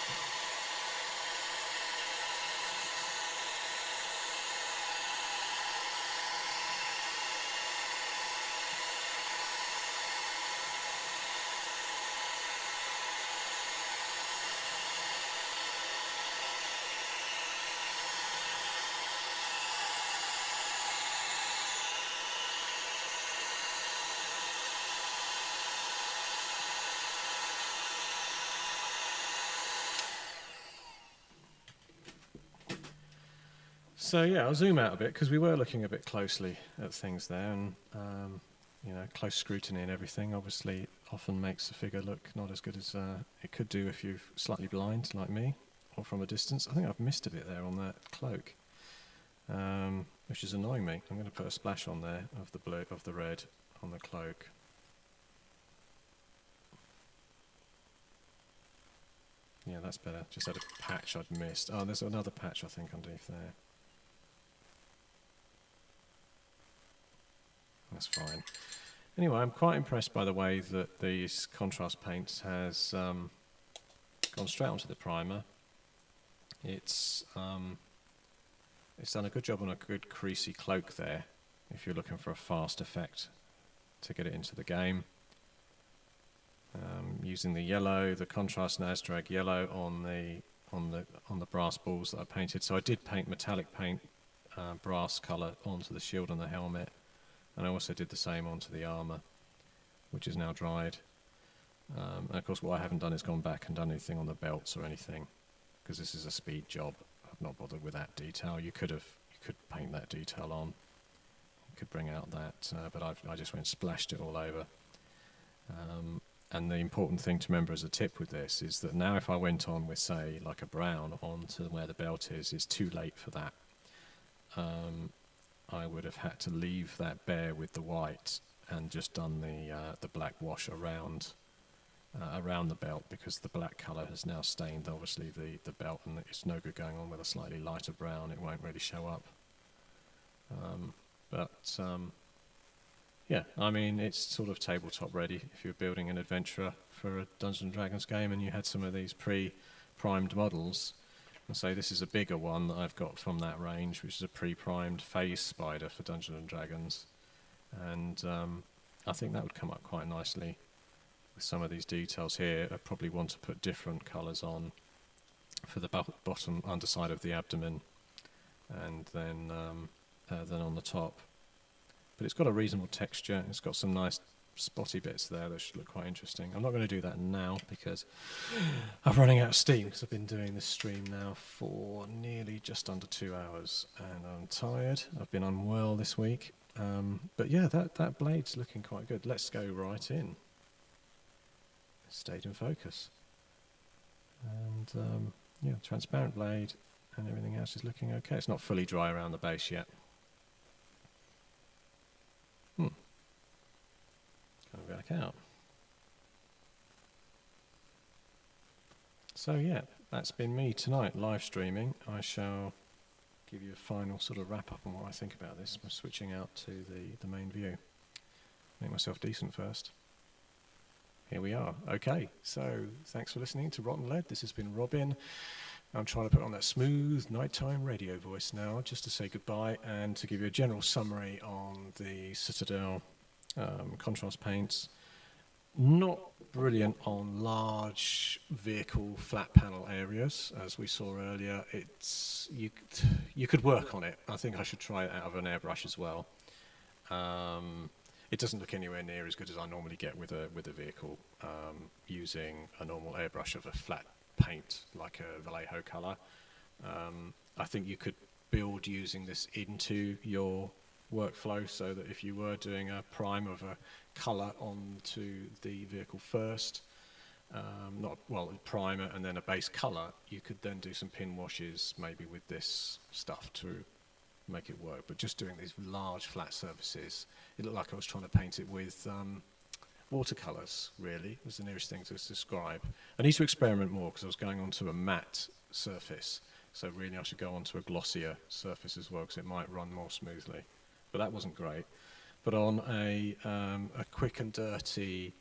So yeah, I'll zoom out a bit because we were looking a bit closely at things there, and close scrutiny and everything obviously often makes the figure look not as good as it could do if you're slightly blind like me, or from a distance. I think I've missed a bit there on that cloak, which is annoying me. I'm going to put a splash on there of the blue, of the red on the cloak. Yeah, that's better. Just had a patch I'd missed. Oh, there's another patch I think underneath there. That's fine. Anyway, I'm quite impressed by the way that these contrast paints has gone straight onto the primer. It's done a good job on a good creasy cloak there, if you're looking for a fast effect to get it into the game. Using the yellow, the contrast Nazdrag yellow on the brass balls that I painted. So I did paint metallic paint, brass colour onto the shield and the helmet, and I also did the same onto the armour, which is now dried. And of course, what I haven't done is gone back and done anything on the belts or anything, because this is a speed job. I've not bothered with that detail. You could paint that detail on. You could bring out that, but I just went and splashed it all over. And the important thing to remember as a tip with this is that now if I went on with, say, like a brown onto where the belt is, it's too late for that. I would have had to leave that bare with the white and just done the black wash around the belt, because the black colour has now stained obviously the belt, and it's no good going on with a slightly lighter brown. It won't really show up. Yeah, I mean, it's sort of tabletop ready if you're building an adventurer for a Dungeons & Dragons game and you had some of these pre-primed models. And so this is a bigger one that I've got from that range, which is a pre-primed phase spider for Dungeons & Dragons. And I think that would come up quite nicely with some of these details here. I probably want to put different colours on for the bottom underside of the abdomen, and then on the top. But it's got a reasonable texture. It's got some nice spotty bits there that should look quite interesting. I'm not going to do that now because I'm running out of steam, because I've been doing this stream now for nearly just under 2 hours and I'm tired. I've been unwell this week. But yeah, that blade's looking quite good. Let's go right in. Stayed in focus. And yeah, transparent blade and everything else is looking okay. It's not fully dry around the base yet. Coming back out. So yeah, that's been me tonight, live streaming. I shall give you a final sort of wrap up on what I think about this by switching out to the main view. Make myself decent first. Here we are. Okay, so thanks for listening to Rotten Lead. This has been Robin. I'm trying to put on that smooth nighttime radio voice now just to say goodbye and to give you a general summary on the Citadel contrast paints. Not brilliant on large vehicle flat panel areas, as we saw earlier. It's you could work on it. I think I should try it out of an airbrush as well. It doesn't look anywhere near as good as I normally get with a vehicle using a normal airbrush of a flat paint like a Vallejo colour. I think you could build using this into your workflow, so that if you were doing a prime of a colour onto the vehicle first, primer and then a base colour, you could then do some pin washes maybe with this stuff to make it work. But just doing these large flat surfaces, it looked like I was trying to paint it with watercolours, really, was the nearest thing to describe. I need to experiment more because I was going onto a matte surface, so really I should go onto a glossier surface as well, because it might run more smoothly. But that wasn't great. But on a quick and dirty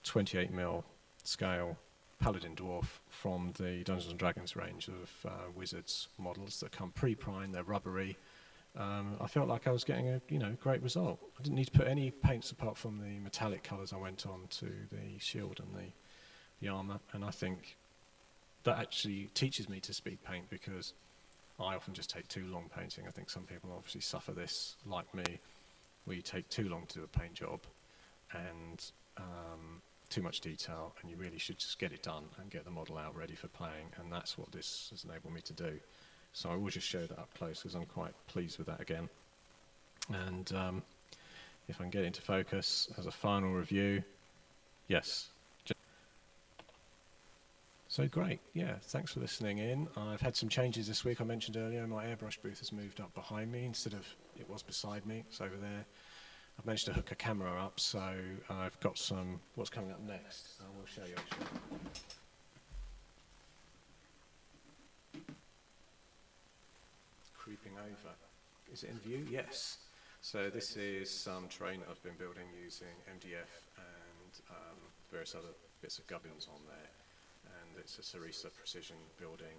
28mm scale Paladin Dwarf from the Dungeons & Dragons range of Wizards models that come pre-primed, they're rubbery, I felt like I was getting a great result. I didn't need to put any paints apart from the metallic colours I went on to the shield and the armour, and I think that actually teaches me to speed paint, because I often just take too long painting. I think some people obviously suffer this, like me, where you take too long to do a paint job and too much detail, and you really should just get it done and get the model out ready for playing, and that's what this has enabled me to do. So I will just show that up close because I'm quite pleased with that again. And if I can get into focus as a final review, yes. So great, yeah, thanks for listening in. I've had some changes this week. I mentioned earlier my airbrush booth has moved up behind me instead of it was beside me. It's over there. I've managed to hook a camera up, so I've got what's coming up next. I will show you actually. creeping over. Is it in view? Yes. So this is some terrain that I've been building using MDF and various other bits of gubbins on there. And it's a Sarisa precision building.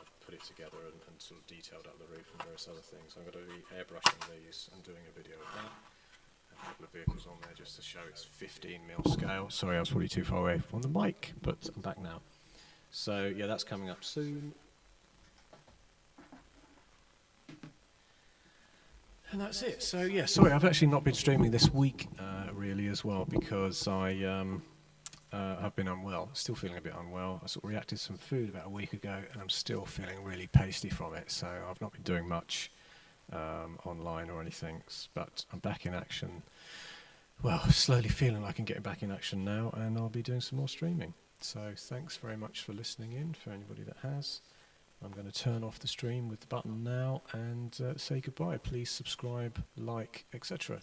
I've put it together and sort of detailed up the roof and various other things. I'm going to be airbrushing these and doing a video of that. A couple of vehicles on there just to show it's 15mm scale. Sorry, I was probably too far away from the mic, but I'm back now. So yeah, that's coming up soon. And that's it. So yeah, sorry, I've actually not been streaming this week really as well because I've been unwell, still feeling a bit unwell. I sort of reacted to some food about a week ago and I'm still feeling really pasty from it. So I've not been doing much online or anything, but I'm back in action. Well, slowly feeling like I'm getting back in action now and I'll be doing some more streaming. So thanks very much for listening in, for anybody that has. I'm going to turn off the stream with the button now and say goodbye. Please subscribe, like, etc.